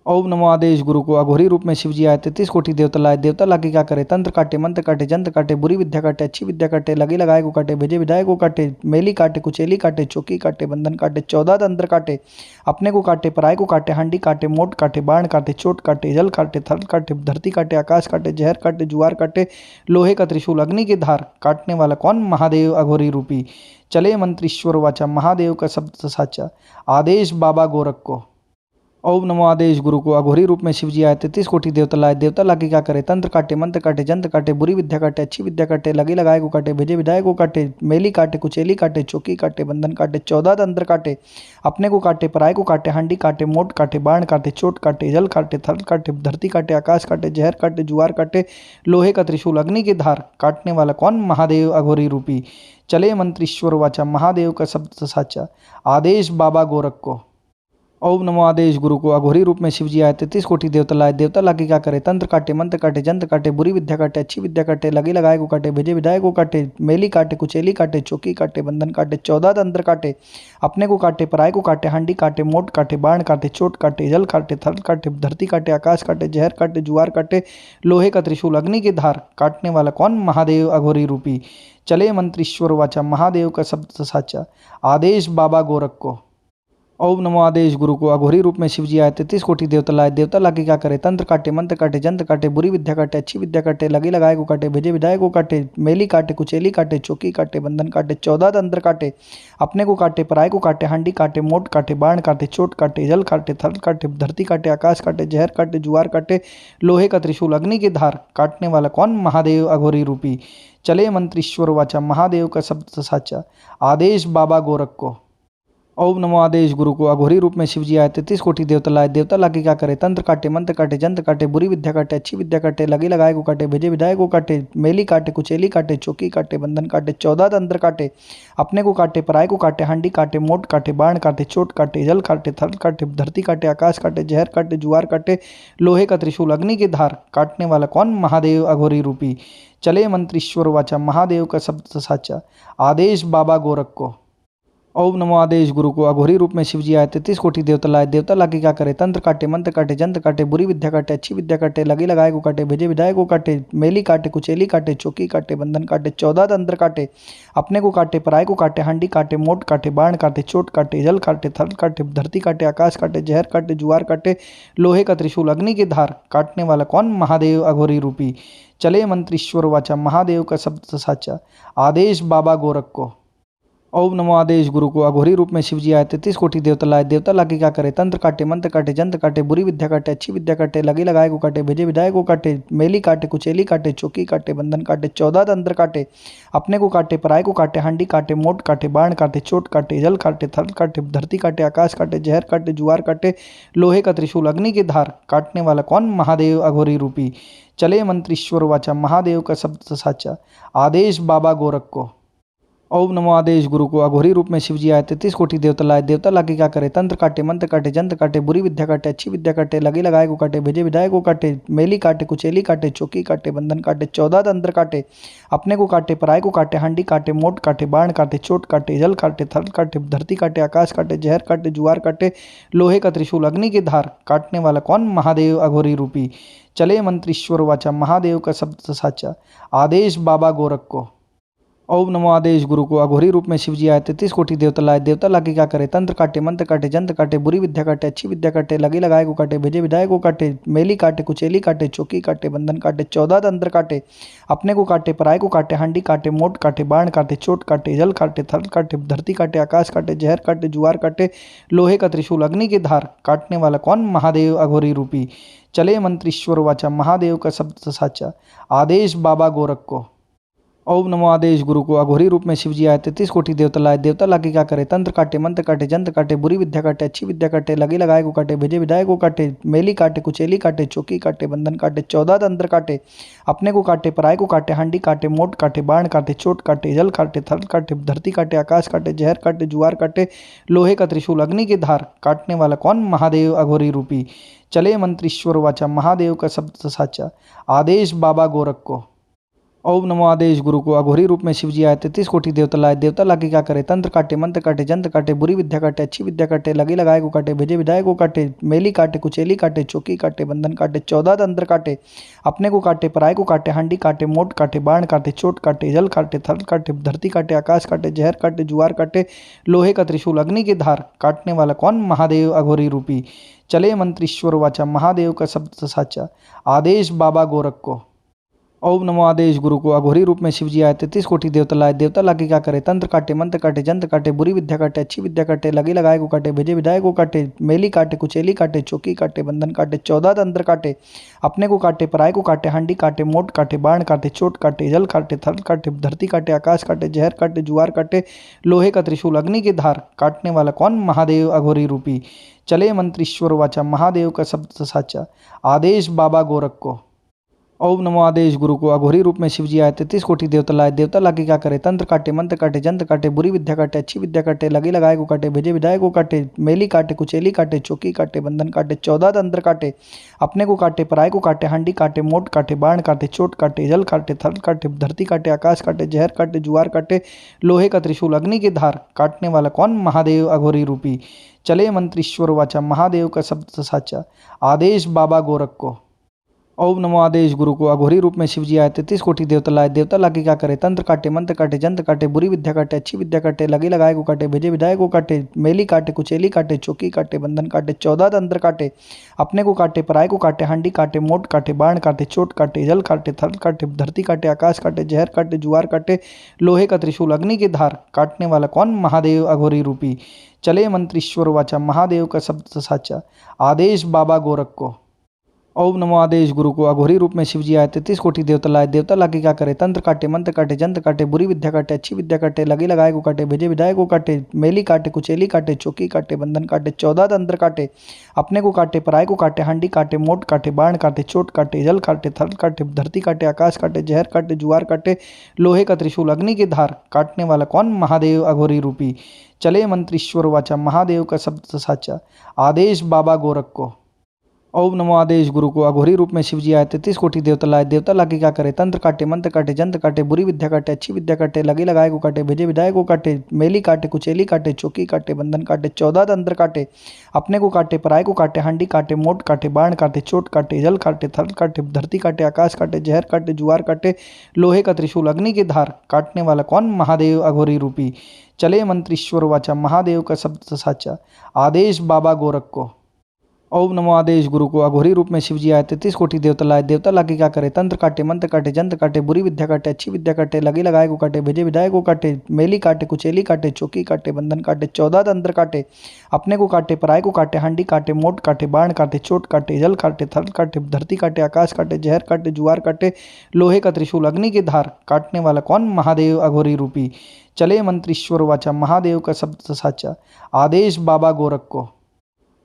ओम नमो आदेश गुरु को। अघोरी रूप में शिवजी आए, 33 कोटि देवता लाए। देवता लाके क्या करे, तंत्र काटे, मंत्र काटे, जंत्र काटे, बुरी विद्या काटे, अच्छी विद्या काटे, लगे लगाए को काटे, भेजे विधाए को काटे, मेली काटे, कुचेली काटे, चौकी काटे, बंधन काटे, 14 तंत्र काटे, अपने को काटे, पराय को काटे, हांडी काटे, मोट काटे, बाण काटे, चोट काटे, जल काटे, थल काटे, धरती काटे, आकाश काटे, जहर काटे, जुआर काटे, लोहे का त्रिशूल, अग्नि की धार, काटने वाला कौन, महादेव अघोरी रूपी। चले मंत्रीश्वर वाचा, महादेव का शब्द साचा, आदेश बाबा गोरख को। ओम नमो आदेश गुरु को। अघोरी रूप में शिवजी आए, 33 कोटि देवता लाए। देवता लाके क्या करे, तंत्र काटे, मंत्र काटे, जंत्र काटे, बुरी विद्या काटे, अच्छी विद्या काटे, लगे लगाए को काटे, भेजे विधाए को काटे, मेली काटे, कुचेली काटे, चौकी काटे, बंधन काटे, 14 तंत्र काटे, अपने को काटे, पराय को काटे, हांडी काटे, मोट काटे, बाण काटे, चोट काटे, जल काटे, थल काटे, धरती काटे, आकाश काटे, जहर काटे, जुआर काटे, लोहे का त्रिशूल, अग्नि की धार, काटने वाला कौन, महादेव अघोरी रूपी। चले मंत्रीश्वर वाचा, महादेव का शब्द साचा, आदेश बाबा गोरख को। ओम नमो आदेश गुरु को। अघोरी रूप में शिवजी आए, 33 कोटि देवता लाए। देवता लाके क्या करे, तंत्र काटे, मंत्र काटे, जंत्र काटे, बुरी विद्या काटे, अच्छी विद्या काटे, लगे लगाए को काटे, भेजे विधाए को काटे, मेली काटे, कुचेली काटे, चौकी काटे, बंधन काटे, 14 तंत्र काटे, अपने को काटे, पराय को काटे, हांडी काटे, मोट काटे, बाण काटे, चोट काटे, जल काटे, थल काटे, धरती काटे, आकाश काटे, जहर काटे, जुआर काटे, लोहे का त्रिशूल, अग्नि की धार, काटने वाला कौन, महादेव अघोरी रूपी। चले मंत्रीश्वर वाचा, महादेव का शब्द साचा, आदेश बाबा गोरख को। ओम नमो आदेश गुरु को। अघोरी रूप में शिवजी आए, 33 कोटि देवता लाए। देवता लाके क्या करे, तंत्र काटे, मंत्र काटे, जंत्र काटे, बुरी विद्या काटे, अच्छी विद्या काटे, लगे लगाए को काटे, भेजे विधाए को काटे, मेली काटे, कुचेली काटे, चौकी काटे, बंधन काटे, 14 तंत्र काटे, अपने को काटे, पराय को काटे, हांडी काटे, मोट काटे, बाण काटे, चोट काटे, जल काटे, थल काटे, धरती काटे, आकाश काटे, जहर काटे, जुआर काटे, लोहे का त्रिशूल, अग्नि की धार, काटने वाला कौन, महादेव अघोरी रूपी। चले मंत्रीश्वर वाचा, महादेव का शब्द साचा, आदेश बाबा गोरख को। ओम नमो आदेश गुरु को अघोरी रूप में शिव जी आए 33 कोटि देवता लाए। देवता लाके क्या करे, तंत्र काटे, मंत्र काटे, जंत्र काटे, बुरी विद्या काटे, अच्छी विद्या काटे, लगे लगाए को काटे, भेजे विधाए को काटे, मेली काटे, कुचेली काटे, चौकी काटे, बंधन काटे, 14 तंत्र काटे, अपने को काटे, पराय को काटे, हांडी काटे, मोट काटे, बाण काटे, चोट काटे, जल काटे, थल काटे, धरती काटे, आकाश काटे, जहर काटे, जुआर काटे, लोहे का त्रिशूल, अग्नि की धार, काटने वाला कौन, महादेव अघोरी रूपी। चले मंत्रीश्वर वाचा, महादेव का शब्द साचा, आदेश बाबा गोरख को। ओम नमो आदेश गुरु को अघोरी रूप में शिव जी आए 33 कोटि देवता लाए। देवता लाके क्या करे, तंत्र काटे, मंत्र काटे, जंत्र काटे, बुरी विद्या काटे, अच्छी विद्या काटे, लगे लगाए को काटे, भेजे विधाए को काटे, मेली काटे, कुचेली काटे, चौकी काटे, बंधन काटे, 14 तंत्र काटे, अपने को काटे, पराय को काटे, हांडी काटे, मोट काटे, बाण काटे, चोट काटे, जल काटे, थल काटे, धरती काटे, आकाश काटे, जहर काटे, जुआर काटे, लोहे का त्रिशूल, अग्नि की धार, काटने वाला कौन, महादेव अघोरी रूपी। चले मंत्रीश्वर वाचा, महादेव का शब्द साचा, आदेश बाबा गोरख को। ओम नमो आदेश गुरु को अघोरी रूप में शिव जी आए 33 कोटि देवता लाए। देवता लाके क्या करे, तंत्र काटे, मंत्र काटे, जंत्र काटे, बुरी विद्या काटे, अच्छी विद्या काटे, लगे लगाए को काटे, भेजे विधाए को काटे, मेली काटे, कुचेली काटे, चौकी काटे, बंधन काटे, 14 तंत्र काटे, अपने को काटे, पराय को काटे, हांडी काटे, मोट काटे, बाण काटे, चोट काटे, जल काटे, थल काटे, धरती काटे, आकाश काटे, जहर काटे, जुआर काटे, लोहे का त्रिशूल, अग्नि की धार, काटने वाला कौन, महादेव अघोरी रूपी। चले मंत्रीश्वर वाचा, महादेव का शब्द साचा, आदेश बाबा गोरख को। ओम नमो आदेश गुरु को अघोरी रूप में शिव जी आए 33 कोटि देवता लाए। देवता लाके क्या करे, तंत्र काटे, मंत्र काटे, जंत्र काटे, बुरी विद्या काटे, अच्छी विद्या काटे, लगे लगाए को काटे, भेजे विधाए को काटे, मेली काटे, कुचेली काटे, चौकी काटे, बंधन काटे, 14 तंत्र काटे, अपने को काटे, पराय को काटे, हांडी काटे, मोट काटे, बाण काटे, चोट काटे, जल काटे, थल काटे, धरती काटे, आकाश काटे, जहर काटे, जुआर काटे, लोहे का त्रिशूल, अग्नि की धार, काटने वाला कौन, महादेव अघोरी रूपी। चले मंत्रीश्वर वाचा, महादेव का शब्द साचा, आदेश बाबा गोरख को। ओम नमो आदेश गुरु को अघोरी रूप में शिव जी आए 33 कोटि देवता लाए। देवता लाके क्या करे, तंत्र काटे, मंत्र काटे, जंत्र काटे, बुरी विद्या काटे, अच्छी विद्या काटे, लगे लगाए को काटे, भेजे विधाए को काटे, मेली काटे, कुचेली काटे, चौकी काटे, बंधन काटे, 14 तंत्र काटे, अपने को काटे, पराय को काटे, हांडी काटे, मोट काटे, बाण काटे, चोट काटे, जल काटे, थल काटे, धरती काटे, आकाश काटे, जहर काटे, जुआर काटे, लोहे का त्रिशूल, अग्नि की धार, काटने वाला कौन, महादेव अघोरी रूपी। चले मंत्रीश्वर वाचा, महादेव का शब्द साचा, आदेश बाबा गोरख को। ओम नमो आदेश गुरु को अघोरी रूप में शिव जी आए 33 कोटि देवता लाए। देवता लाके क्या करे, तंत्र काटे, मंत्र काटे, जंत्र काटे, बुरी विद्या काटे, अच्छी विद्या काटे, लगे लगाए को काटे, भेजे विधाए को काटे, मेली काटे, कुचेली काटे, चौकी काटे, बंधन काटे, 14 तंत्र काटे, अपने को काटे, पराय को काटे, हांडी काटे, मोट काटे, बाण काटे, चोट काटे, जल काटे, थल काटे, धरती काटे, आकाश काटे, जहर काटे, जुआर काटे, लोहे का त्रिशूल, अग्नि की धार, काटने वाला कौन, महादेव अघोरी रूपी। चले मंत्रीश्वर वाचा, महादेव का शब्द साचा, आदेश बाबा गोरख को। ओम नमो आदेश गुरु को अघोरी रूप में शिव जी आए 33 कोटि देवता लाए। देवता लाके क्या करे, तंत्र काटे, मंत्र काटे, जंत्र काटे, बुरी विद्या काटे, अच्छी विद्या काटे, लगे लगाए को काटे, भेजे विधाए को काटे, मेली काटे, कुचेली काटे, चौकी काटे, बंधन काटे, 14 तंत्र काटे, अपने को काटे, पराय को काटे, हांडी काटे, मोट काटे, बाण काटे, चोट काटे, जल काटे, थल काटे, धरती काटे, आकाश काटे, जहर काटे, जुआर काटे, लोहे का त्रिशूल, अग्नि की धार, काटने वाला कौन, महादेव अघोरी रूपी। चले मंत्रीश्वर वाचा, महादेव का शब्द साचा, आदेश बाबा गोरख को। ओम नमो आदेश गुरु को अघोरी रूप में शिव जी आए 33 कोटि देवता लाए। देवता लाके क्या करे, तंत्र काटे, मंत्र काटे, जंत्र काटे, बुरी विद्या काटे, अच्छी विद्या काटे, लगे लगाए को काटे, भेजे विधाए को काटे, मेली काटे, कुचेली काटे, चौकी काटे, बंधन काटे, 14 तंत्र काटे, अपने को काटे, पराय को काटे, हांडी काटे, मोट काटे, बाण काटे, चोट काटे, जल काटे, थल काटे, धरती काटे, आकाश काटे, जहर काटे, जुआर काटे, लोहे का त्रिशूल, अग्नि की धार, काटने वाला कौन, महादेव अघोरी रूपी। चले मंत्रीश्वर वाचा, महादेव का शब्द साचा, आदेश बाबा गोरख को। ओम नमो आदेश गुरु को अघोरी रूप में शिव जी आए 33 कोटि देवता लाए। देवता लाके क्या करे, तंत्र काटे, मंत्र काटे, जंत्र काटे, बुरी विद्या काटे, अच्छी विद्या काटे, लगे लगाए को काटे, भेजे विधाए को काटे, मेली काटे, कुचेली काटे, चौकी काटे, बंधन काटे, 14 तंत्र काटे, अपने को काटे, पराय को काटे, हांडी काटे, मोट काटे, बाण काटे, चोट काटे, जल काटे, थल काटे, धरती काटे, आकाश काटे, जहर काटे, जुआर काटे, लोहे का त्रिशूल, अग्नि की धार, काटने वाला कौन, महादेव अघोरी रूपी। चले मंत्रीश्वर वाचा, महादेव का शब्द साचा, आदेश बाबा गोरख को। ओम नमो आदेश गुरु को अघोरी रूप में शिव जी आए 33 कोटि देवता लाए। देवता लाके क्या करे, तंत्र काटे, मंत्र काटे, जंत्र काटे, बुरी विद्या काटे, अच्छी विद्या काटे, लगे लगाए को काटे, भेजे विधाए को काटे, मेली काटे, कुचेली काटे, चौकी काटे, बंधन काटे, 14 तंत्र काटे, अपने को काटे, पराय को काटे, हांडी काटे, मोट काटे, बाण काटे, चोट काटे, जल काटे, थल काटे, धरती काटे, आकाश काटे, जहर काटे, जुआर काटे, लोहे का त्रिशूल, अग्नि की धार, काटने वाला कौन, महादेव अघोरी रूपी। चले मंत्रीश्वर वाचा, महादेव का शब्द साचा, आदेश बाबा गोरख को। ओम नमो आदेश गुरु को अघोरी रूप में शिव जी आए 33 कोटि देवता लाए। देवता लाके क्या करे, तंत्र काटे, मंत्र काटे, जंत्र काटे, बुरी विद्या काटे, अच्छी विद्या काटे, लगे लगाए को काटे, भेजे विधायक को काटे, मेली काटे, कुचेली काटे, चौकी काटे, बंधन काटे, 14 तंत्र काटे, अपने को काटे, पराय को काटे, हांडी काटे, मोट काटे, बाण काटे, चोट काटे, जल काटे, थल काटे, धरती काटे, आकाश काटे, जहर काटे, जुआर काटे, लोहे का त्रिशूल, अग्नि की धार, काटने वाला कौन, महादेव अघोरी रूपी। चले मंत्रीश्वर वाचा, महादेव का शब्द साचा, आदेश बाबा गोरख को। ओम नमो आदेश गुरु को अघोरी रूप में शिव जी आए 33 कोटि देवता लाए। देवता लाके क्या करे, तंत्र काटे, मंत्र काटे, जंत्र काटे, बुरी विद्या काटे, अच्छी विद्या काटे, लगे लगाए को काटे, भेजे विधायक को काटे, मेली काटे, कुचेली काटे, चौकी काटे, बंधन काटे, 14 तंत्र काटे, अपने को काटे, पराय को काटे, हांडी काटे, मोट काटे, बाण काटे, चोट काटे, जल काटे, थल काटे, धरती काटे, आकाश काटे, जहर काटे, जुआर काटे, लोहे का त्रिशूल, अग्नि की धार, काटने वाला कौन, महादेव अघोरी रूपी। चले मंत्रीश्वर वाचा, महादेव का शब्द साचा, आदेश बाबा गोरख को। ओम नमो आदेश गुरु को अघोरी रूप में शिव जी आए 33 कोटि देवता लाए। देवता लाके क्या करे, तंत्र काटे, मंत्र काटे, जंत्र काटे, बुरी विद्या काटे, अच्छी विद्या काटे, लगे लगाए को काटे, भेजे विधायक को काटे, मेली काटे, कुचेली काटे, चौकी काटे, बंधन काटे, 14 तंत्र काटे, अपने को काटे, पराय को काटे, हांडी काटे, मोट काटे, बाण काटे, चोट काटे, जल काटे, थल काटे, धरती काटे, आकाश काटे, जहर काटे, जुआर काटे, लोहे का त्रिशूल, अग्नि की धार, काटने वाला कौन, महादेव अघोरी रूपी। चले मंत्रीश्वर वाचा, महादेव का शब्द साचा, आदेश बाबा गोरख को।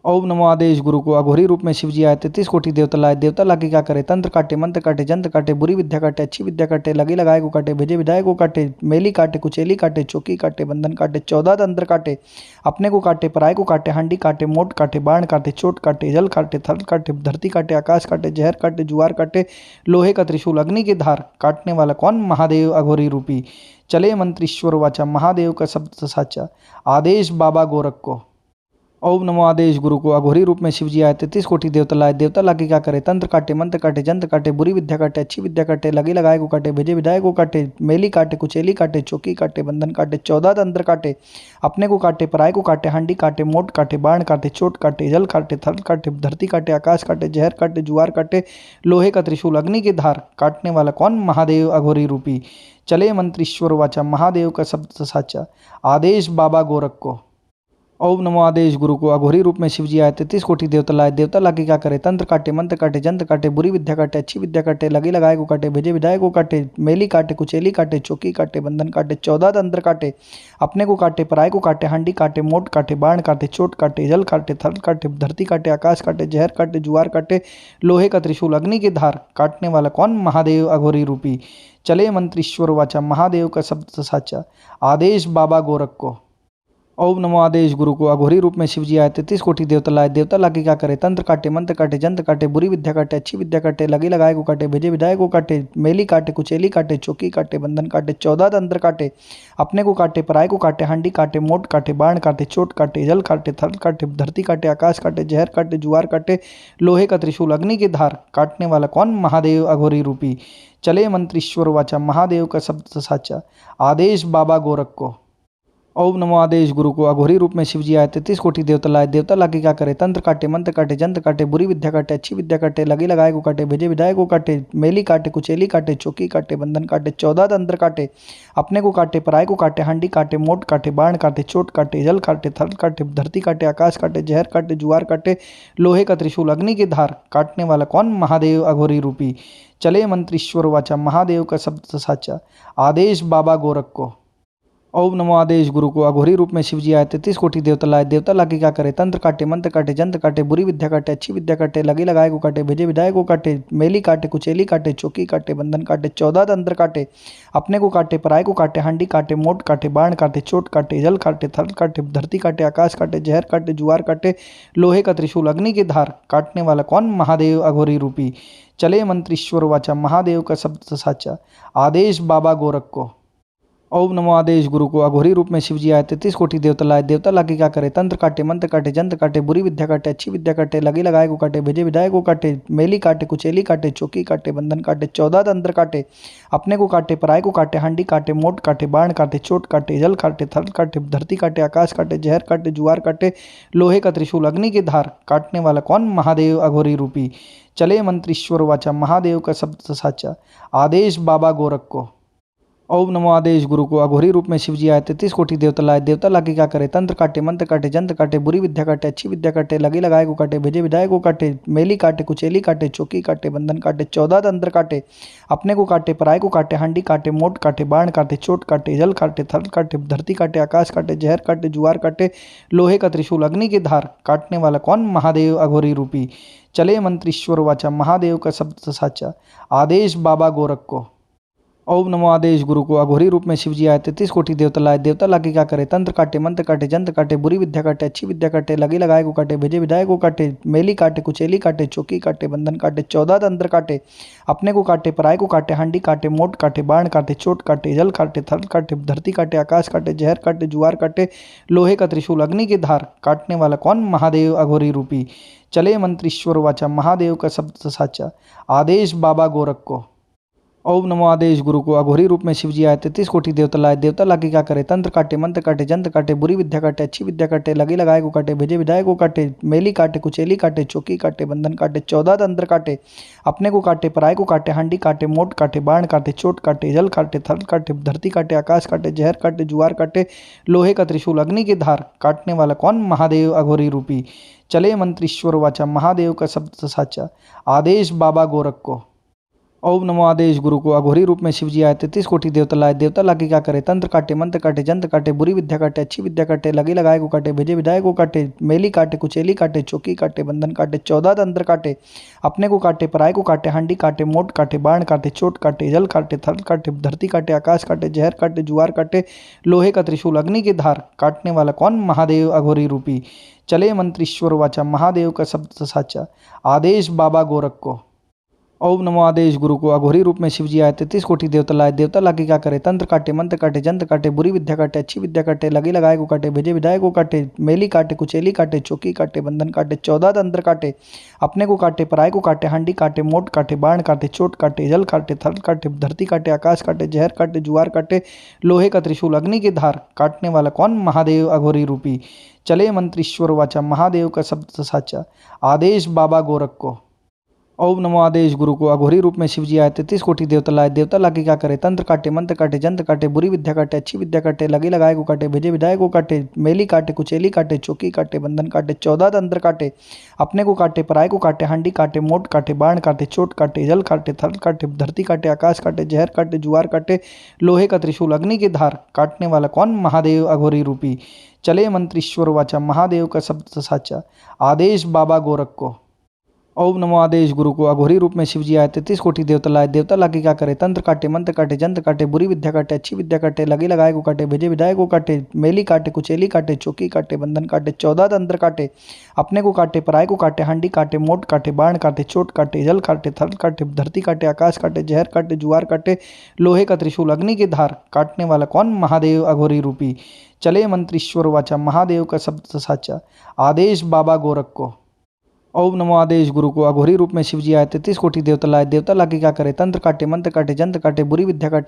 ओम नमो आदेश गुरु को अघोरी रूप में शिव जी आए 33 कोटि देवता लाए। देवता लाके क्या करे, तंत्र काटे, मंत्र काटे, जंत्र काटे, बुरी विद्या काटे, अच्छी विद्या काटे, लगे लगाए को काटे, भेजे विधायक को काटे, मेली काटे, कुचेली काटे, चौकी काटे, बंधन काटे, 14 तंत्र काटे, अपने को काटे, पराय को काटे, हांडी काटे, मोट काटे, बाण काटे, चोट काटे, जल काटे, थल काटे, धरती काटे, आकाश काटे, जहर काटे, जुआर काटे, लोहे का त्रिशूल, अग्नि की धार, काटने वाला कौन, महादेव अघोरी रूपी। चले मंत्रीश्वर वाचा, महादेव का शब्द साचा, आदेश बाबा गोरख को। ओम नमो आदेश गुरु को अघोरी रूप में शिव जी आए 33 कोटि देवता लाए। देवता लाके क्या करे, तंत्र काटे, मंत्र काटे, जंत्र काटे, बुरी विद्या काटे, अच्छी विद्या काटे, लगे लगाए को काटे, भेजे विधायक को काटे, मेली काटे, कुचेली काटे, चौकी काटे, बंधन काटे, 14 तंत्र काटे, अपने को काटे, पराय को काटे, हांडी काटे, मोट काटे, बाण काटे, चोट काटे, जल काटे, थल काटे, धरती काटे, आकाश काटे, जहर काटे, जुआर काटे, लोहे का त्रिशूल, अग्नि की धार, काटने वाला कौन, महादेव अघोरी रूपी। चले मंत्रीश्वर वाचा, महादेव का शब्द साचा, आदेश बाबा गोरख को। ओम नमो आदेश गुरु को अघोरी रूप में शिव जी आए 33 कोटि देवता लाए। देवता लाके क्या करे, तंत्र काटे, मंत्र काटे, जंत्र काटे, बुरी विद्या काटे, अच्छी विद्या काटे, लगे लगाए को काटे, भेजे विधायक को काटे, मेली काटे, कुचेली काटे, चौकी काटे, बंधन काटे, 14 तंत्र काटे, अपने को काटे, पराय को काटे, हांडी काटे, मोट काटे, बाण काटे, चोट काटे, जल काटे, थल काटे, धरती काटे, आकाश काटे, जहर काटे, जुआर काटे, लोहे का त्रिशूल, अग्नि की धार, काटने वाला कौन, महादेव अघोरी रूपी। चले मंत्रीश्वर वाचा, महादेव का शब्द साचा, आदेश बाबा गोरख को। ओम नमो आदेश गुरु को अघोरी रूप में शिव जी आए 33 कोटि देवता लाए। देवता लाके क्या करे, तंत्र काटे, मंत्र काटे, जंत्र काटे, बुरी विद्या काटे, अच्छी विद्या काटे, लगे लगाए को काटे, भेजे विधायक को काटे, मेली काटे, कुचेली काटे, चौकी काटे, बंधन काटे, 14 तंत्र काटे, अपने को काटे, पराय को काटे, हांडी काटे, मोट काटे, बाण काटे, चोट काटे, जल काटे, थल काटे, धरती काटे, आकाश काटे, जहर काटे, जुआर काटे, लोहे का त्रिशूल, अग्नि की धार, काटने वाला कौन, महादेव अघोरी रूपी। चले मंत्रीश्वर वाचा, महादेव का शब्द साचा, आदेश बाबा गोरख को। ओम नमो आदेश गुरु को अघोरी रूप में शिव जी आए 33 कोटि देवता लाए। देवता लाके क्या करे, तंत्र काटे, मंत्र काटे, जंत्र काटे, बुरी विद्या काटे, अच्छी विद्या काटे, लगे लगाए को काटे, भेजे विधायक को काटे, मेली काटे, कुचेली काटे, चौकी काटे, बंधन काटे, 14 तंत्र काटे, अपने को काटे, पराय को काटे, हांडी काटे, मोट काटे, बाण काटे, चोट काटे, जल काटे, थल काटे, धरती काटे, आकाश काटे, जहर काटे, जुआर काटे, लोहे का त्रिशूल, अग्नि की धार, काटने वाला कौन, महादेव अघोरी रूपी। चले मंत्रीश्वर वाचा, महादेव का शब्द साचा, आदेश बाबा गोरख को। ओम नमो आदेश गुरु को अघोरी रूप में शिव जी आए 33 कोटि देवता लाए। देवता लाके क्या करे, तंत्र काटे, मंत्र काटे, जंत्र काटे, बुरी विद्या काटे, अच्छी विद्या काटे, लगे लगाए को काटे, भेजे विधायक को काटे, मेली काटे, कुचेली काटे, चौकी काटे, बंधन काटे, 14 तंत्र काटे, अपने को काटे, पराय को काटे, हांडी काटे, मोट काटे, बाण काटे, चोट काटे, जल काटे, थल काटे, धरती काटे, आकाश काटे, जहर काटे, जुआर काटे, लोहे का त्रिशूल, अग्नि की धार, काटने वाला कौन, महादेव अघोरी रूपी। चले मंत्रीश्वर वाचा, महादेव का शब्द साचा, आदेश बाबा गोरख को। ओम नमो आदेश गुरु को अघोरी रूप में शिव जी आए 33 कोटि देवता लाए। देवता लाके क्या करे, तंत्र काटे, मंत्र काटे, जंत्र काटे, बुरी विद्या काटे, अच्छी विद्या काटे, लगे लगाए को काटे, भेजे विधायक को काटे, मेली काटे, कुचेली काटे, चौकी काटे, बंधन काटे, 14 तंत्र काटे, अपने को काटे, पराय को काटे, हांडी काटे, मोट काटे, बाण काटे, चोट काटे, जल काटे, थल काटे, धरती काटे, आकाश काटे, जहर काटे, जुआर काटे, लोहे का त्रिशूल, अग्नि की धार, काटने वाला कौन, महादेव अघोरी रूपी। चले मंत्रीश्वर वाचा, महादेव का शब्द साचा, आदेश बाबा गोरख को। ओम नमो आदेश गुरु को अघोरी रूप में शिव जी आए 33 कोटि देवता लाए देवता लाके क्या करे तंत्र काटे मंत्र काटे जंत्र काटे बुरी विद्या काटे अच्छी विद्या काटे लगे लगाए को काटे भेजे विदाए को काटे मेली काटे कुचेली काटे चौकी काटे बंधन काटे 14 तंत्र काटे अपने को काटे पराय को काटे हांडी काटे मोट काटे बाण काटे चोट काटे जल काटे थल काटे धरती काटे आकाश काटे जहर काटे जुआर काटे लोहे का त्रिशूल अग्नि की धार काटने वाला कौन महादेव अघोरी रूपी चले मंत्रीश्वर वाचा महादेव का शब्द साचा आदेश बाबा गोरख को। ओम नमो आदेश गुरु को अघोरी रूप में शिव जी आए 33 कोटि देवता लाए देवता लाके क्या करे तंत्र काटे मंत्र काटे जंत्र काटे बुरी विद्या काटे अच्छी विद्या काटे लगे लगाए को काटे भेजे विदाए को काटे मेली काटे कुचेली काटे चौकी काटे बंधन काटे 14 तंत्र काटे अपने को काटे पराय को काटे हांडी काटे मोट काटे बाण काटे चोट काटे जल काटे थल काटे धरती काटे आकाश काटे जहर काटे जुआर काटे लोहे का त्रिशूल अग्नि की धार काटने वाला कौन महादेव अघोरी रूपी चले मंत्रीश्वर वाचा महादेव का शब्द साचा आदेश बाबा गोरख को। ओम नमो आदेश गुरु को अघोरी रूप में शिव जी आए 33 कोटि देवता लाए देवता लाके क्या करे तंत्र काटे मंत्र काटे जंत्र काटे बुरी विद्या काटे अच्छी विद्या काटे लगे लगाए को काटे भेजे विदाए को काटे मेली काटे कुचेली काटे चौकी काटे बंधन काटे 14 तंत्र काटे अपने को काटे पराय को काटे हांडी काटे मोट काटे बाण काटे चोट काटे जल काटे थल काटे धरती काटे आकाश काटे जहर काटे जुआर काटे लोहे का त्रिशूल अग्नि की धार काटने वाला कौन महादेव अघोरी रूपी चले मंत्रीश्वर वाचा महादेव का शब्द साचा आदेश बाबा गोरख को। ओम नमो आदेश गुरु को अघोरी रूप में शिव जी आए 33 कोटि देवता लाए देवता लाके क्या करे तंत्र काटे मंत्र काटे जंत्र काटे बुरी विद्या काटे अच्छी विद्या काटे लगे लगाए को काटे भेजे विदाए को काटे मेली काटे कुचेली काटे चौकी काटे बंधन काटे 14 तंत्र काटे अपने को काटे पराय को काटे हांडी काटे मोट काटे बाण काटे चोट काटे जल काटे थल काटे धरती काटे आकाश काटे जहर काटे जुआर काटे लोहे का त्रिशूल अग्नि की धार काटने वाला कौन महादेव अघोरी रूपी चले मंत्रीश्वर वाचा महादेव का शब्द साचा आदेश बाबा गोरख को। ओम नमो आदेश गुरु को अघोरी रूप में शिव जी आए 33 कोटि देवता लाए देवता लाके क्या करे तंत्र काटे मंत्र काटे जंत्र काटे बुरी विद्या काटे अच्छी विद्या काटे लगे लगाए को काटे भेजे विदाए को काटे मेली काटे कुचेली काटे चौकी काटे बंधन काटे 14 तंत्र काटे अपने को काटे पराय को काटे हांडी काटे मोट काटे बाण काटे चोट काटे जल काटे थल काटे धरती काटे आकाश काटे जहर काटे जुआर काटे लोहे का त्रिशूल अग्नि की धार काटने वाला कौन महादेव अघोरी रूपी चले मंत्रीश्वर वाचा महादेव का शब्द साचा आदेश बाबा गोरख को। ओम नमो आदेश गुरु को अघोरी रूप में शिव जी आए 33 कोटि देवता लाए देवता लाके क्या करे तंत्र काटे मंत्र काटे जंत्र काटे बुरी विद्या काटे अच्छी विद्या काटे लगे लगाए को काटे भेजे विदाए को काटे मेली काटे कुचेली काटे चौकी काटे बंधन काटे 14 तंत्र काटे अपने को काटे पराय को काटे हांडी काटे मोट काटे बाण काटे चोट काटे जल काटे थल काटे धरती काटे आकाश काटे जहर काटे जुआर काटे लोहे का त्रिशूल अग्नि की धार काटने वाला कौन महादेव अघोरी रूपी चले मंत्रीश्वर वाचा महादेव का शब्द साचा आदेश बाबा गोरख को। ओम नमो आदेश गुरु को अघोरी रूप में शिव जी आए 33 कोटि देवता लाए देवता लाके क्या करे तंत्र काटे मंत्र काटे जंत्र काटे बुरी विद्या काटे अच्छी विद्या काटे लगे लगाए को काटे भेजे विदाए को काटे मेली काटे कुचेली काटे चौकी काटे बंधन काटे 14 तंत्र काटे अपने को काटे पराय को काटे हांडी काटे मोट काटे बाण काटे चोट काटे जल काटे थल काटे धरती काटे आकाश काटे जहर काटे जुआर काटे लोहे का त्रिशूल अग्नि की धार काटने वाला कौन महादेव अघोरी रूपी चले मंत्रीश्वर वाचा महादेव का शब्द साचा आदेश बाबा गोरख को। ओम नमो आदेश गुरु को अघोरी रूप में शिव जी आए 33 कोटि देवता लाए देवता लाके क्या करे तंत्र काटे मंत्र काटे जंत्र काटे बुरी विद्या काटे